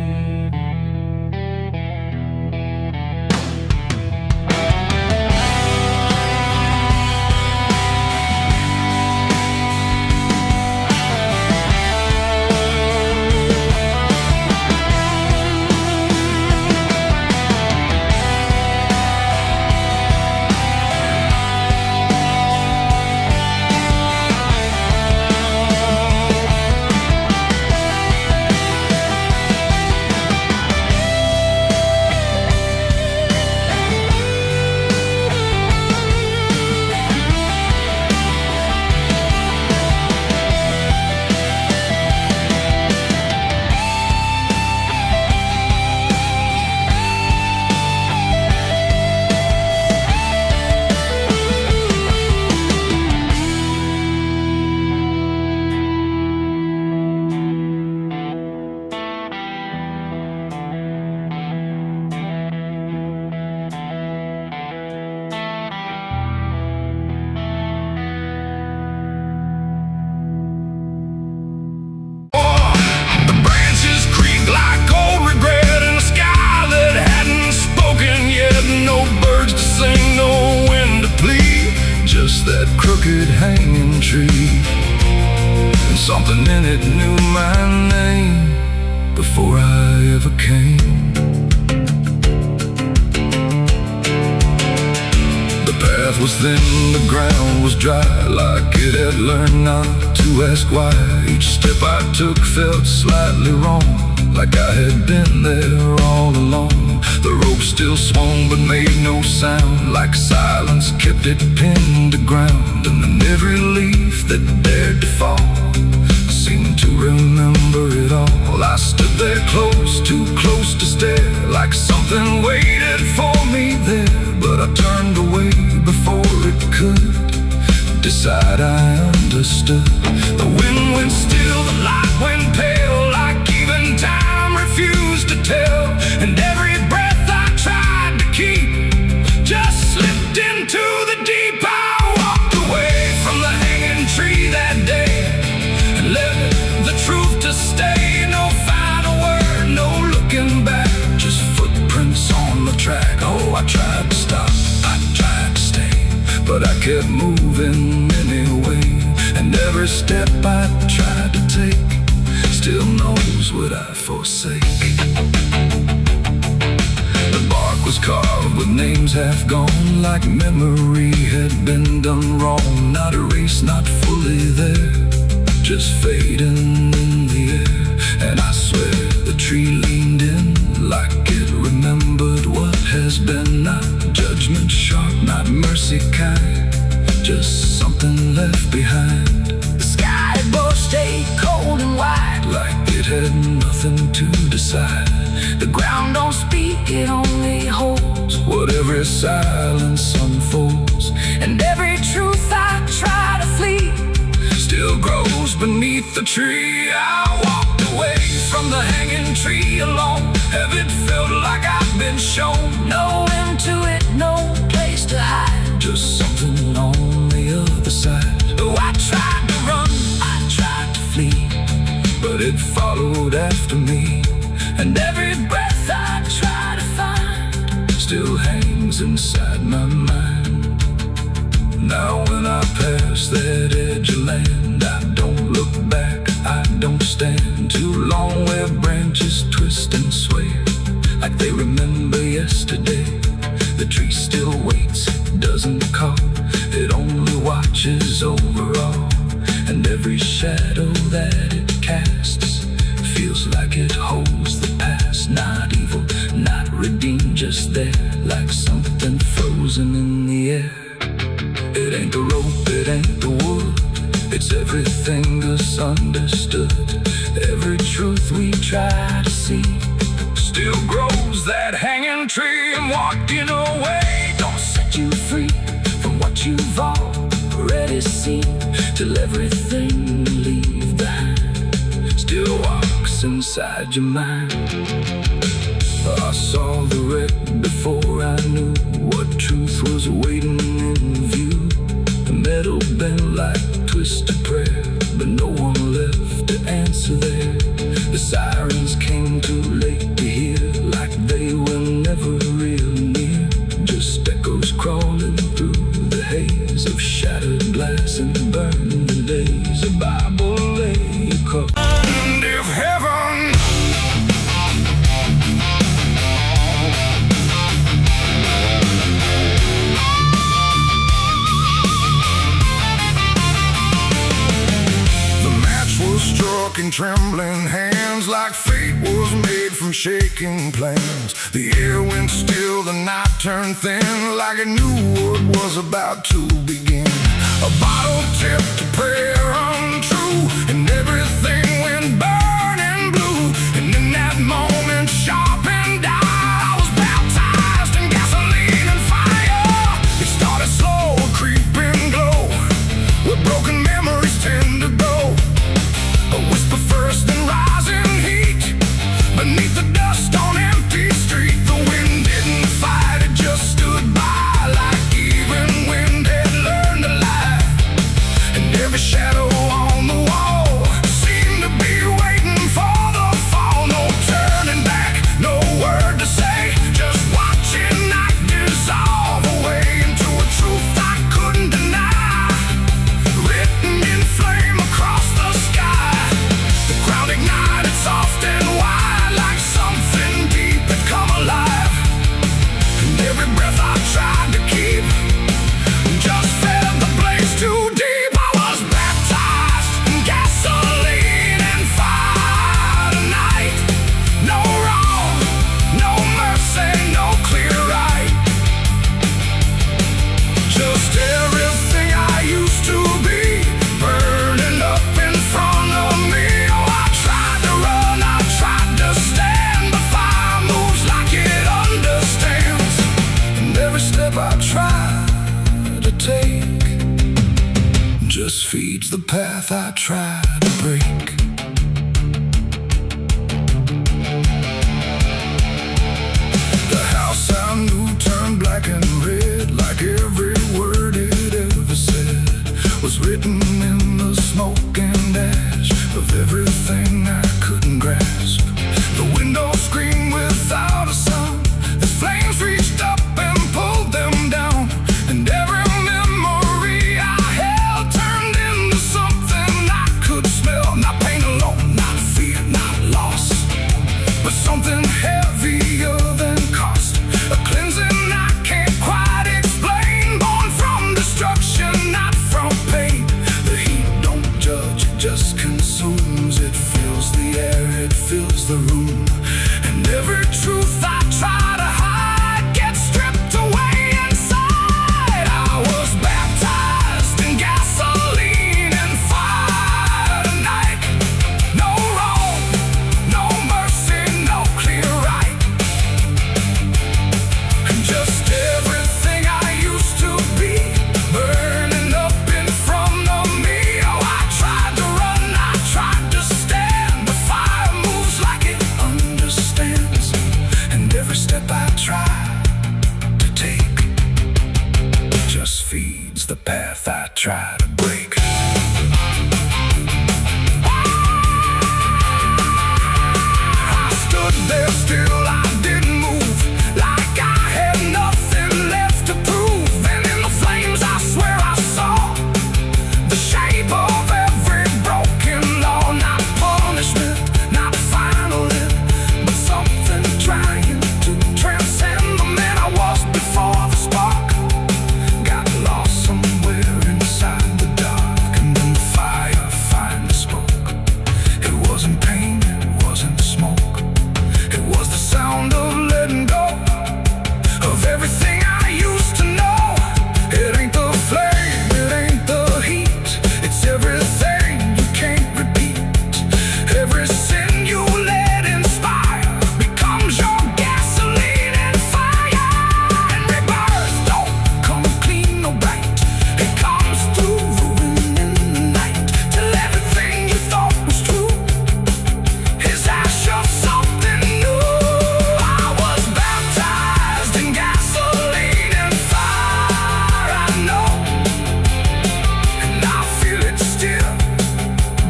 path was thin, the ground was dry, like it had learned not to ask why. Each step I took felt slightly wrong, like I had been there all along. The rope still swung but made no sound, like silence kept it pinned to ground. And then every leaf that dared to fall seemed to remember it all. I stood there close, too close to stare, like something waited for me there. But I turned away before it could decide I understood. The wind went still, the light went pale, like even time refused to tell. And every breath I tried to keep just slipped into the deep. I walked away from the hanging tree that day and let the truth to stay. No final word, no looking back, just footprints on the track. Oh, I tried to stop, I tried to stay, but I kept moving anyway. And every step I tried to take still knows what I forsake. The bark was carved with names half gone, like memory had been done wrong. Not erased, not fully there, just fading in the air. And I swear the tree leaned in like it remembered what has been. Not judgment sharp, not mercy kind, just something left behind. The sky above stayed cold and white, like it had nothing to decide. The ground don't speak, it only holds what every silence unfolds. And every truth I try to flee still grows beneath the tree. I walked away from the hanging tree alone. Have it felt like I've been shown no end to it, no place to hide, just something on the other side. Oh, I tried to run, I tried to flee, but it followed after me. And every breath I try to find still hangs inside my mind. Now when I pass that edge of land, I don't look back, I don't stand too long where branches twist and sway, like they remember yesterday. The tree still waits, doesn't call, it only watches over all. And every shadow that it casts feels like it holds the past. Not evil, not redeemed, just there, like something frozen in the air. It ain't the rope, it ain't the wood, it's everything misunderstood. Every truth we try to see still grows that hanging tree. And walking away don't set you free from what you've already seen, till everything you leave behind still walks inside your mind. I saw the wreck before I knew what truth was waiting in view. The metal bent like twisted prayer, but no one left to answer there. The sirens came too late to hear, like they were never real near, just echoes crawling through the haze of shattered glass and burning days. A Bible lay across. And if heaven struck in trembling hands, like fate was made from shaking plans. The air went still, the night turned thin, like it knew what was about to begin. A bottle tipped, a prayer untrue, and everything went burning blue. And in that moment, sharp and dire, I was baptized in gasoline and fire. It started slow, a creeping glow, where broken memories tend to go. A whisper first, then rising heat beneath the dust on empty street. The wind didn't fight, it just stood by, like even wind had learned to lie. And every shadow I try to take just feeds the path I try to break. The house I knew turned black and red, like every word it ever said was written in the smoke and ash of everything I couldn't grasp. The windows screamed without a sound as flames reached up and pulled them down, and every memory I held turned into something I could smell. Not pain alone, not fear, not loss, but something heavier than cost. A cleansing I can't quite explain, born from destruction, not from pain. The heat don't judge, it just consumes. It fills the air, it fills the room, and every truth I try to hide gets stripped away inside. I was baptized in gasoline and fire tonight. No wrong, no mercy, no clear right, and just everything I used to be burning up in front of me. Oh, I tried to run, I tried to stand, but fire moves like it understands, and every step I try to take just feeds the path I try to break. I stood there still, I didn't move, like I had nothing left to prove. And in the flames I swear I saw the shape of every broken law. Not punishment, not final end, but something trying to transcend the man I was before the spark got lost somewhere inside the dark. And then the fire finally spoke. It wasn't pain, it wasn't smoke, it was the sound of letting go of everything I used to know. It ain't the flame, it ain't the heat, it's everything you can't repeat. Every sin you let inspire becomes your gasoline and fire. And rebirth don't come clean or bright, it comes through ruin in the night, till everything you thought was true is ash of something new. I was baptized in gasoline and fire, I know, and I feel it still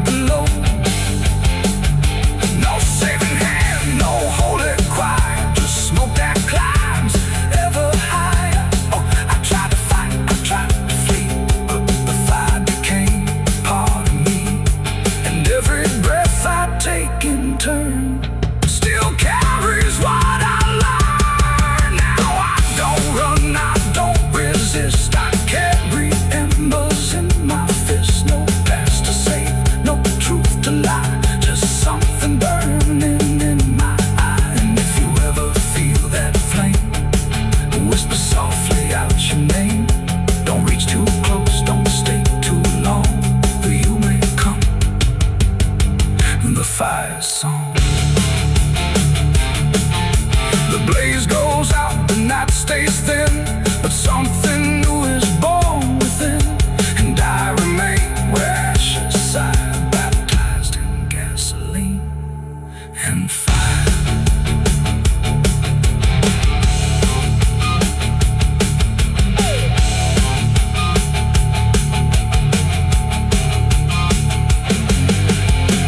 below. No saving hand, no holy choir, just smoke that climbs ever higher. Oh, I tried to fight, I tried to flee, but the fire became part of me, and every breath I take in turn still carries what I learned. Now I don't run, I don't resist, I carry embers in my fist. No past to save, no truth to lie, just something burning in my eye. And if you ever feel that flame, whisper softly out your name. Don't reach too close, don't stay too long, or you may come the fire song. The blaze goes out, the night stays thin, but something new is born within, and I remain where ashes sigh, baptized in gasoline and fire.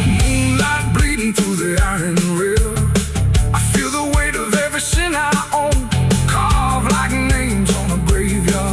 Moonlight bleeding through the iron rail, I feel the weight of every sin I own, carved like names on a graveyard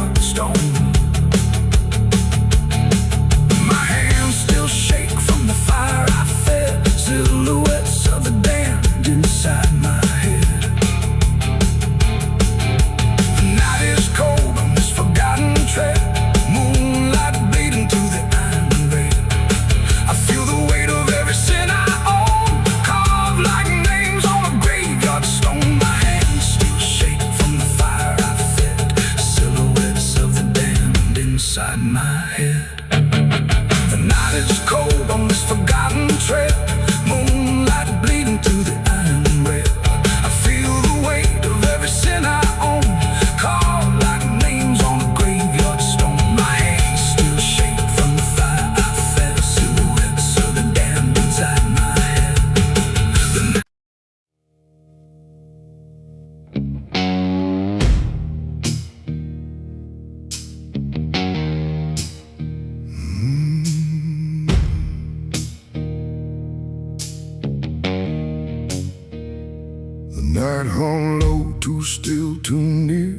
hung low, too still, too near,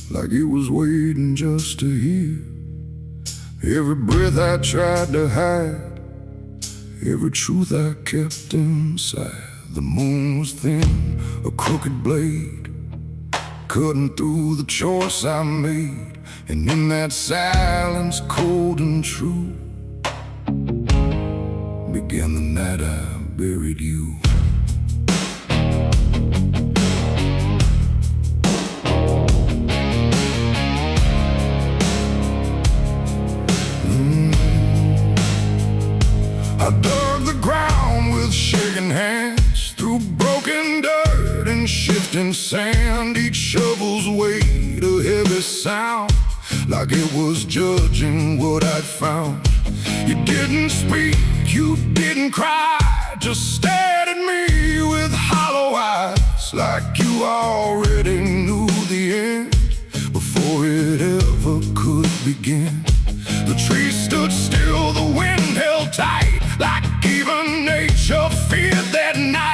like it was waiting just to hear. Every breath I tried to hide, every truth I kept inside. The moon was thin, a crooked blade, cutting through the choice I made. And in that silence, cold and true, began the night I buried you. I dug the ground with shaking hands, through broken dirt and shifting sand. Each shovel's weight a heavy sound, like it was judging what I'd found. You didn't speak, you didn't cry, just stared at me with hollow eyes, like you already knew the end before it ever could begin. The trees stood still, the wind held tight, like even nature feared that night.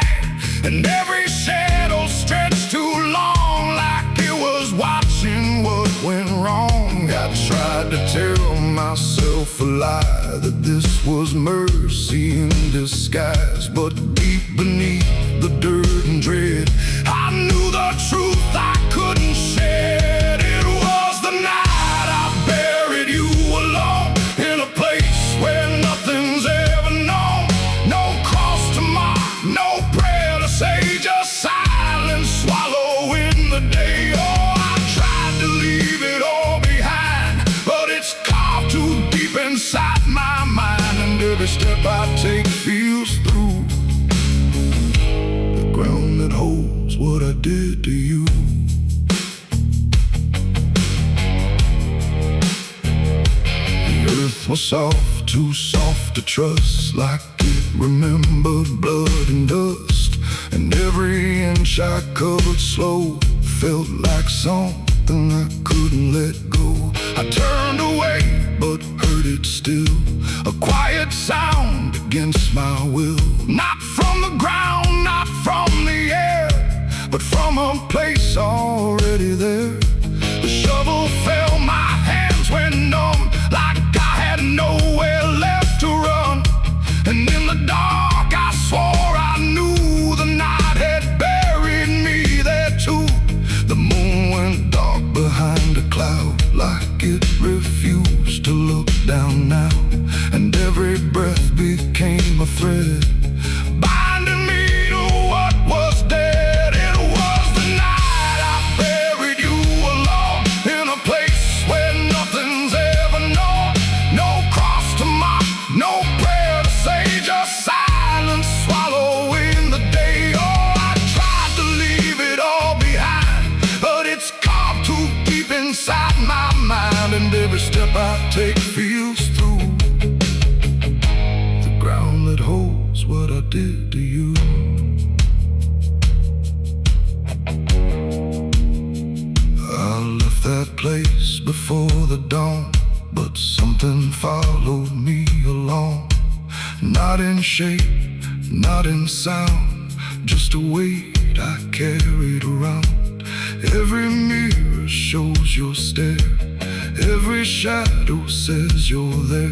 And every shadow stretched too long, like it was watching what went wrong. I tried to tell myself a lie, that this was mercy in disguise. But deep beneath the dirt and dread, I knew the truth I couldn't shed. It was the night I buried you alone, in a place where nothing's ever known. No cross to mark, no prayer to say, just silence swallowing the day. Oh, I tried to leave it all behind, but it's carved too deep inside my mind. And every step I take feels through the ground that holds what I did to you. Earth was soft, too soft to trust, like it remembered blood and dust. And every inch I covered slow felt like something I couldn't let go. I turned away, but heard it still, a quiet sound against my will. Not from the ground, not from the air, but from a place already there. The shovel fell, my hands went numb, like I had nowhere left to run. And in the dark I swore I knew the night had buried me there too. The moon went dark behind a cloud, like it refused to look down now. And every breath became a thread, binding me to what was dead. It was the night I buried you alone, in a place where nothing's ever known. No cross to mark, no prayer to say, just silence swallowing the day. Oh, I tried to leave it all behind, but it's carved too deep inside my mind. And every step I take feels through the ground that holds what I did to you. I left that place before the dawn, but something followed me along. Not in shape, not in sound, just a weight I carried around. Every mirror shows your stare, every shadow says you're there.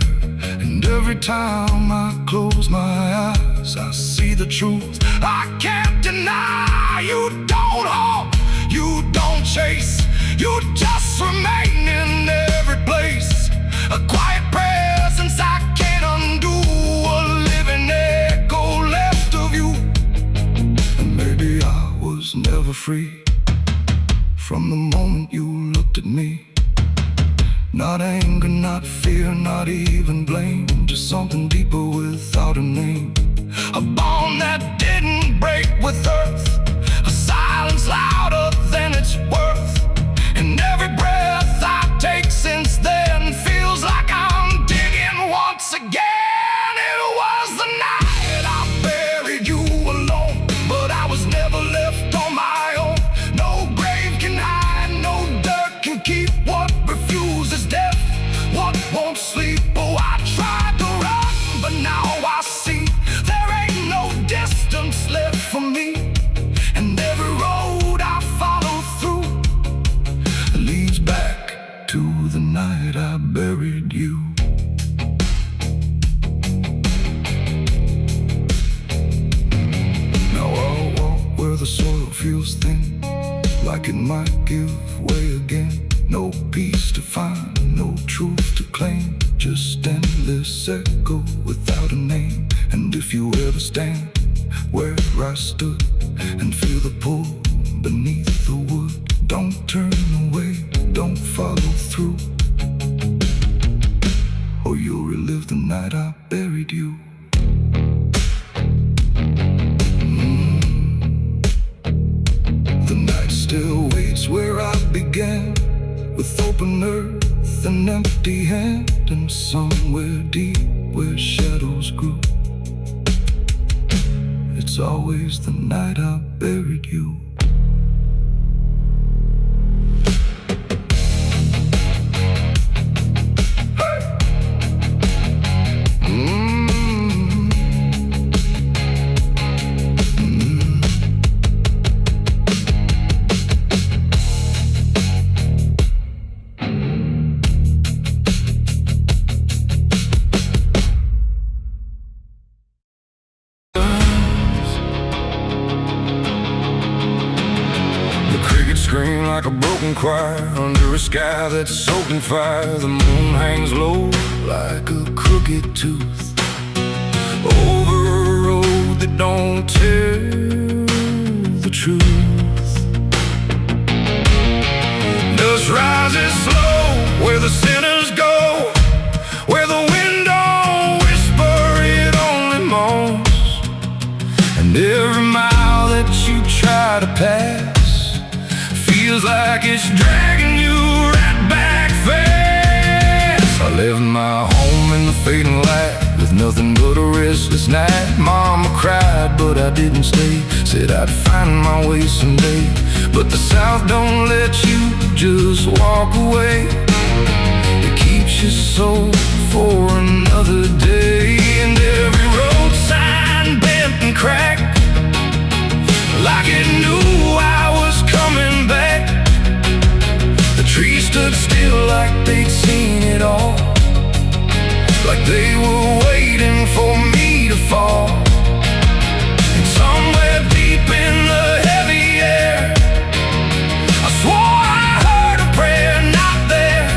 And every time I close my eyes, I see the truth I can't deny. You don't haunt, you don't chase, you just remain in every place. A quiet presence I can't undo, a living echo left of you. And maybe I was never free from the moment you looked at me. Not anger, not fear, not even blame, just something deeper without a name. A bond that didn't break with earth, a silence louder than its worth. And every breath I take since then feels like I'm digging once again. It was the night I buried you alone, but I was never left on my own. No grave can hide, no dirt can keep what refuses death, what won't sleep. Oh, I tried to run, but now I see there ain't no distance left for me. And every road to the night I buried you. Now I'll walk where the soil feels thin, like it might give way again. No peace to find, no truth to claim, just endless echo without a name. And if you ever stand where I stood and feel the pull beneath the wood, don't turn away, don't follow through, or you'll relive the night I buried you. The night still waits where I began, with open earth and empty hand, and somewhere deep where shadows grew, it's always the night I buried you. Scream like a broken choir under a sky that's soaked in fire. The moon hangs low like a crooked tooth over a road that don't tell the truth. Dust rises slow where the sinners go, where the wind don't whisper, it only moans. And every mile that you try to pass feels like it's dragging you right back fast. I left my home in the fading light with nothing but a restless night. Mama cried, but I didn't stay. Said I'd find my way someday. But the South don't let you just walk away. It keeps you so for another day. And every road sign bent and cracked, like it knew I was coming back. The trees stood still like they'd seen it all, like they were waiting for me to fall. And somewhere deep in the heavy air, I swore I heard a prayer not there.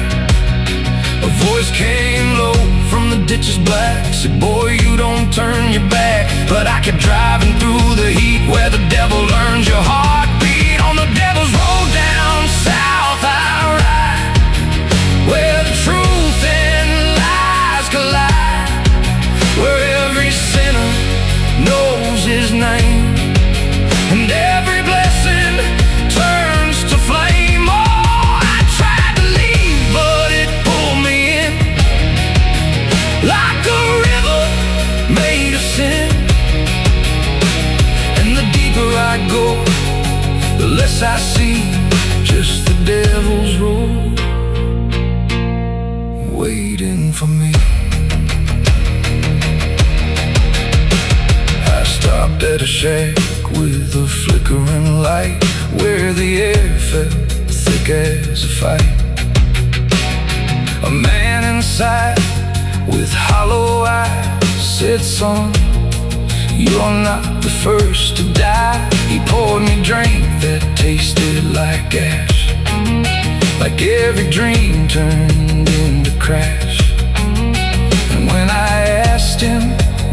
A voice came low from the ditches black, said, boy, you don't turn your back. But I kept driving through the heat where the devil learns your heartbeat. On the devil's road down south I ride, where the truth and lies collide, where every sinner knows his name, and every blessing turns to flame. Oh, I tried to leave, but it pulled me in, like a river made of sin. I go, the less I see, just the devil's road waiting for me. I stopped at a shack with a flickering light, where the air felt thick as a fight. A man inside with hollow eyes said, son, you're not the first to die. He poured me a drink that tasted like ash, like every dream turned into crash. And when I asked him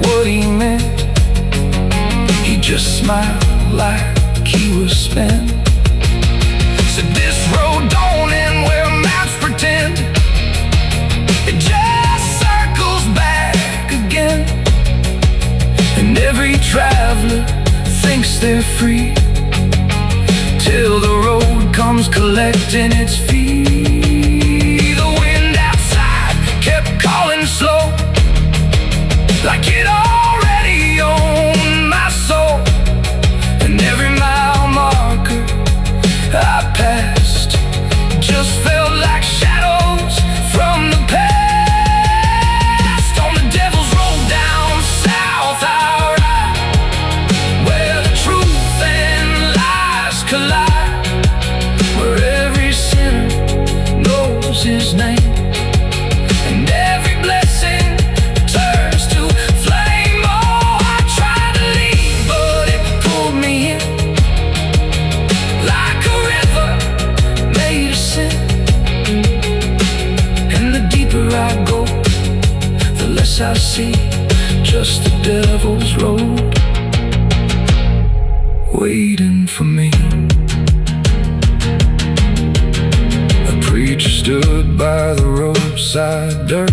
what he meant, he just smiled like he was spent. Said, this road don't end where maps pretend, it just circles back again. And every traveler thinks they're free, till the road comes collecting its fee. The wind outside kept calling slow, like it already owned my soul. And every mile marker I pass knows his name. And every blessing turns to flame. Oh, I tried to leave, but it pulled me in like a river made of sin. And the deeper I go, the less I see, just the devil's road waiting for me. A preacher stood by the roadside dirt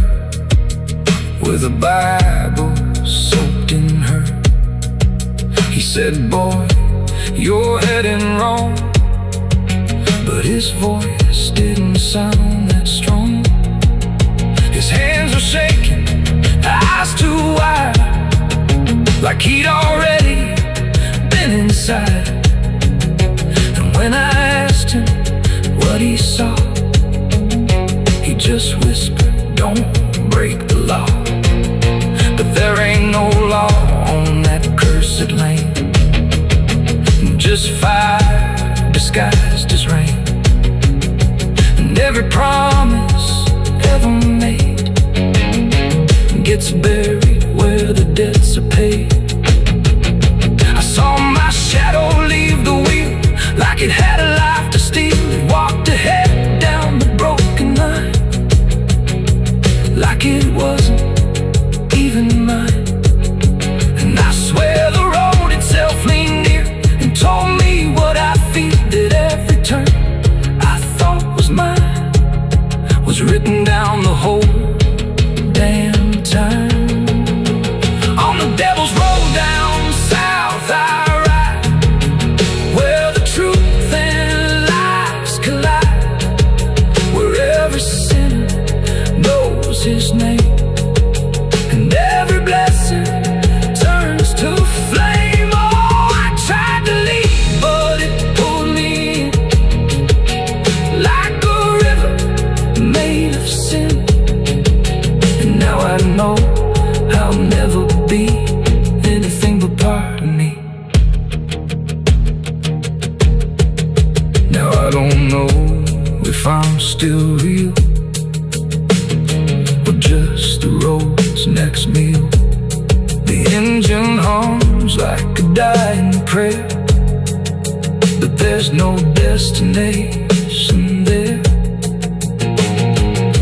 with a Bible soaked in her. He said, boy, you're heading wrong. But his voice didn't sound that strong. His hands were shaking, eyes too wide, like he'd already been inside. And when I asked him what he saw, he just whispered, don't break the law. But there ain't no law on that cursed land, just fire disguised as rain. And every promise ever made gets buried where the debts are paid. I saw my shadow leave the wheel like it had a life to steal. It walked ahead down the broken line like it wasn't even mine. And I swear the road itself leaned near and told me what I feel, that every turn I thought was mine was written down the whole damn time. On the devil's road down south I ride, where the truth and lies collide, where every sinner knows his name, and every blessing turns to flame. Oh, I tried to leave, but it pulled me in like a river made of sin. And now I know I'll never be anything but part of me. Now I don't know if I'm still real or just the road's next meal. The engine hums like a dying prayer, but there's no destination there.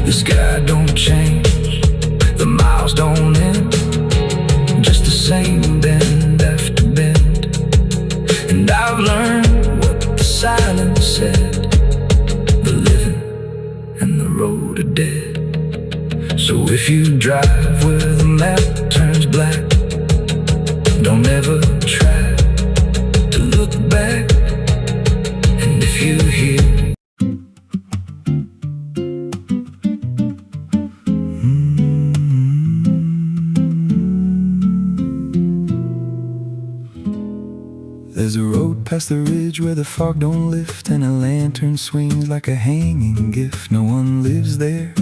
The sky don't change, the miles don't end, just the same bend after bend. And I've learned what the silence said, the living and the road are dead. So if you drive where the map turns black, don't ever try to look back. And if you hear there's a road past the ridge where the fog don't lift, and a lantern swings like a hanging gift. No one lives there,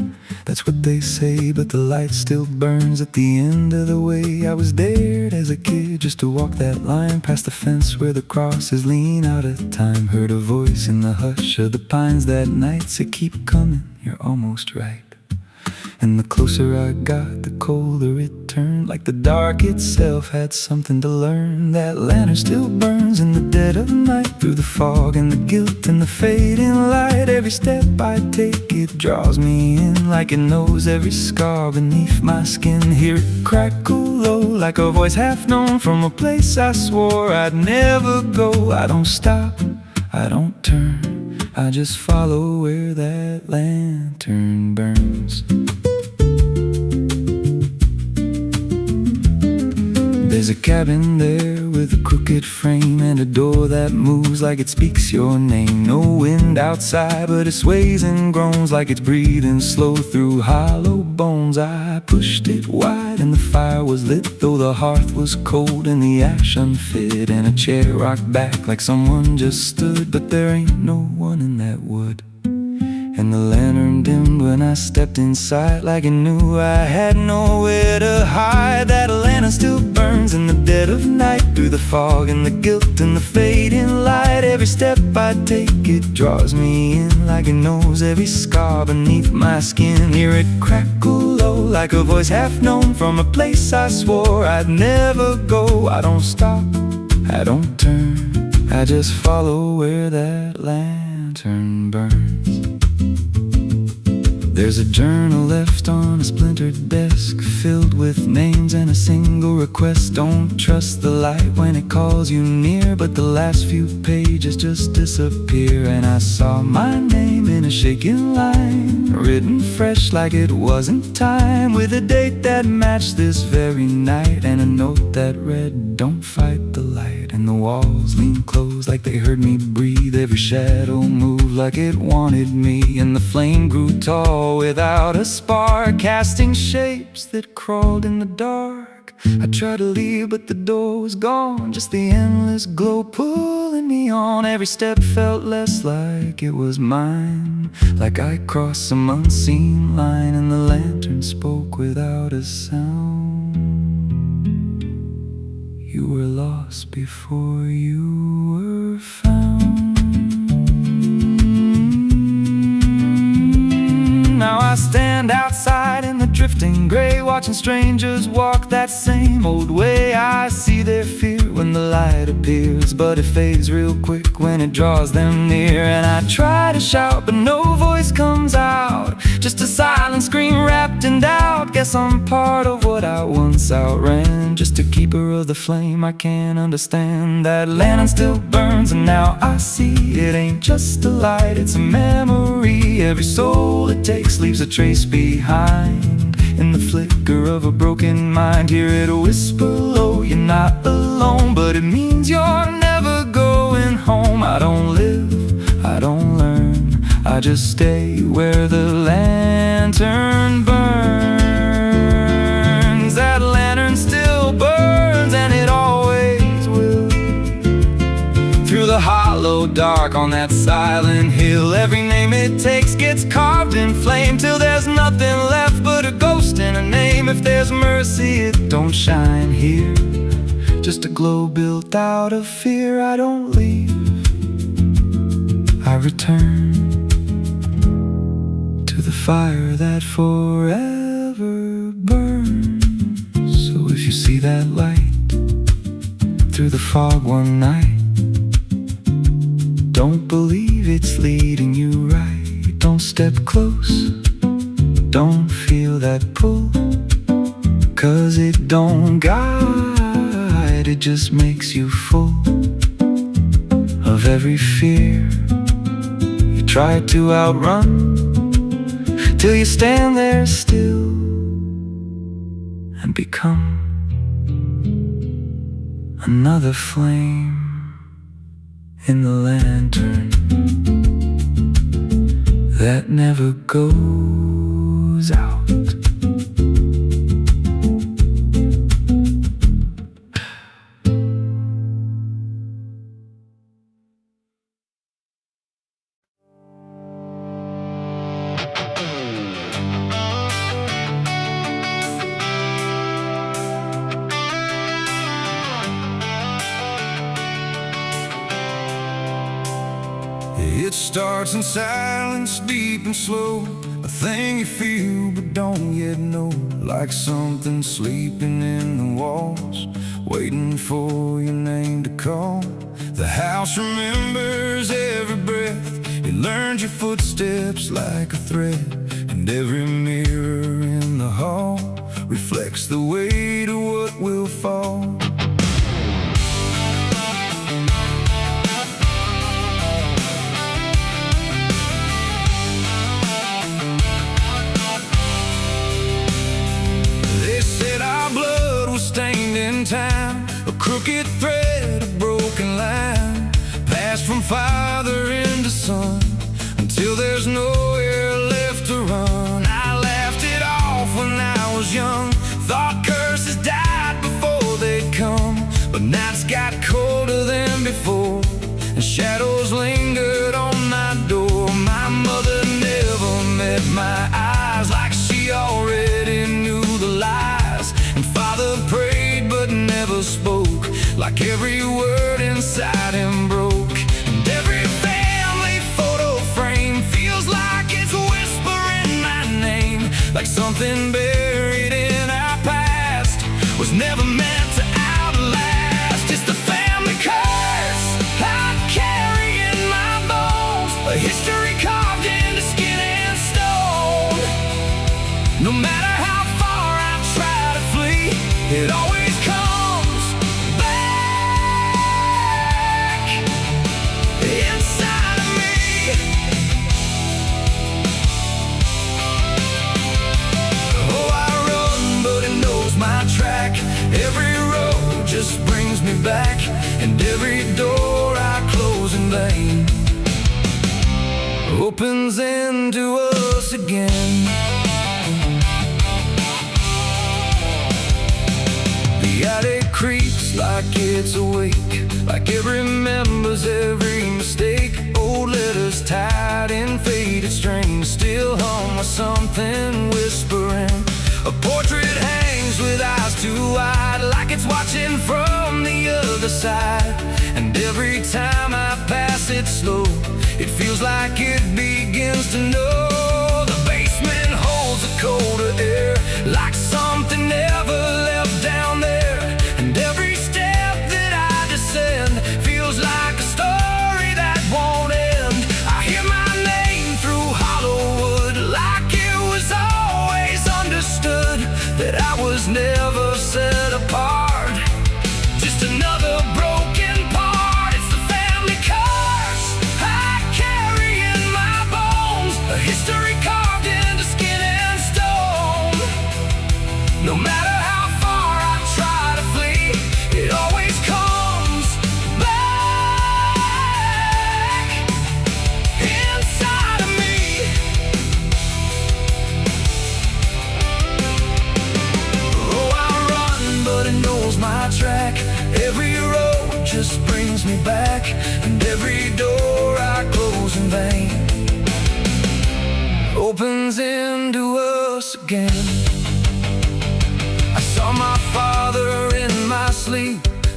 that's what they say, but the light still burns at the end of the way. I was dared as a kid just to walk that line past the fence where the crosses lean out of time. Heard a voice in the hush of the pines that night said, keep coming, you're almost right. And the closer I got, the colder it turned, like the dark itself had something to learn. That lantern still burns in the dead of night, through the fog and the guilt and the fading light. Every step I take, it draws me in, like it knows every scar beneath my skin. Hear it crackle low, like a voice half known from a place I swore I'd never go. I don't stop, I don't turn, I just follow where that lantern burns. There's a cabin there with a crooked frame and a door that moves like it speaks your name. No wind outside, but it sways and groans like it's breathing slow through hollow bones. I pushed it wide and the fire was lit, though the hearth was cold and the ash unfit, and a chair rocked back like someone just stood. But there ain't no one in that wood, and the lantern dimmed when when I stepped inside, like it knew I had nowhere to hide. That lantern still burns in the dead of night, through the fog and the guilt and the fading light. Every step I take, it draws me in, like it knows every scar beneath my skin. Hear it crackle low, like a voice half known, from a place I swore I'd never go. I don't stop, I don't turn, I just follow where that lantern burns. There's a journal left on a splintered desk, filled with names and a single request. Don't trust the light when it calls you near, but the last few pages just disappear. And I saw my name in a shaking line, written fresh like it wasn't time, with a date that matched this very night, and a note that read, don't fight the light. And the walls leaned close like they heard me breathe. Every shadow moved like it wanted me, and the flame grew tall without a spark, casting shapes that crawled in the dark. I tried to leave, but the door was gone, just the endless glow pulling me on. Every step felt less like it was mine, like I crossed some unseen line, and the lantern spoke without a sound. You were lost before you were found. Now I stand outside in the drifting gray, watching strangers walk that same old way. I see their fear when the light appears, but it fades real quick when it draws them near. And I try to shout, but no voice comes out, just a silent scream wrapped in doubt. Guess I'm part of what I once outran, just a keeper of the flame I can't understand. That lantern still burns, and now I see it ain't just a light, it's a memory. Every soul it takes leaves a trace behind, in the flicker of a broken mind. Hear it whisper low, you're not alone, but it means you're never going home. I don't live, I don't learn, I just stay where the lantern burns. That lantern still burns, and it always will. Through the hollow dark on that silent hill, every name it takes gets carved in flame, till there's nothing left but a ghost and a name. If there's mercy, it don't shine here, just a glow built out of fear. I don't leave, I return to the fire that forever burns. So if you see that light through the fog one night, don't believe it's leading you right. Don't step close, don't feel that pull, 'cause it don't guide, it just makes you full of every fear you try to outrun, till you stand there still and become another flame in the lantern that never goes out. It starts in silence, deep and slow, a thing you feel but don't yet know, like something sleeping in the walls, waiting for your name to call. The house remembers every breath, it learns your footsteps like a thread, and every mirror in the hall reflects the weight of what will fall. Stained in time, a crooked thread, a broken line, passed from father into son, until there's nowhere left to run. I laughed it off when I was young, thought curses died before they'd come, but nights got colder than before, and shadows lingered on my door. My mother never met my eyes, like something buried in our past was never meant to outlast. It's the family curse I carry in my bones, a history carved into skin and stone. No matter how far I try to flee, it always comes back inside of me. Oh, I run, but it knows my track. Every road just brings me back, and every door I close in vain opens into us again. The attic creeps like it's awake, like it remembers every mistake. Old letters tied in faded strings still hum with something whispering. A portrait hangs with eyes too wide, like it's watching from the other side. And every time I pass it slow, it feels like it begins to know. The basement holds a colder air, like something never left down there. And every step that I descend feels like a story that won't end. I hear my name through hollow wood, like it was always understood that I was never set apart, just another broken part. It's the family curse I carry in my bones, a history carved into skin and stone. No matter how far I try to flee, it always comes back inside of me. Oh, I run, but it knows my track. Every road just brings me back, and every door I close in vain opens into us again. I saw my father in my sleep,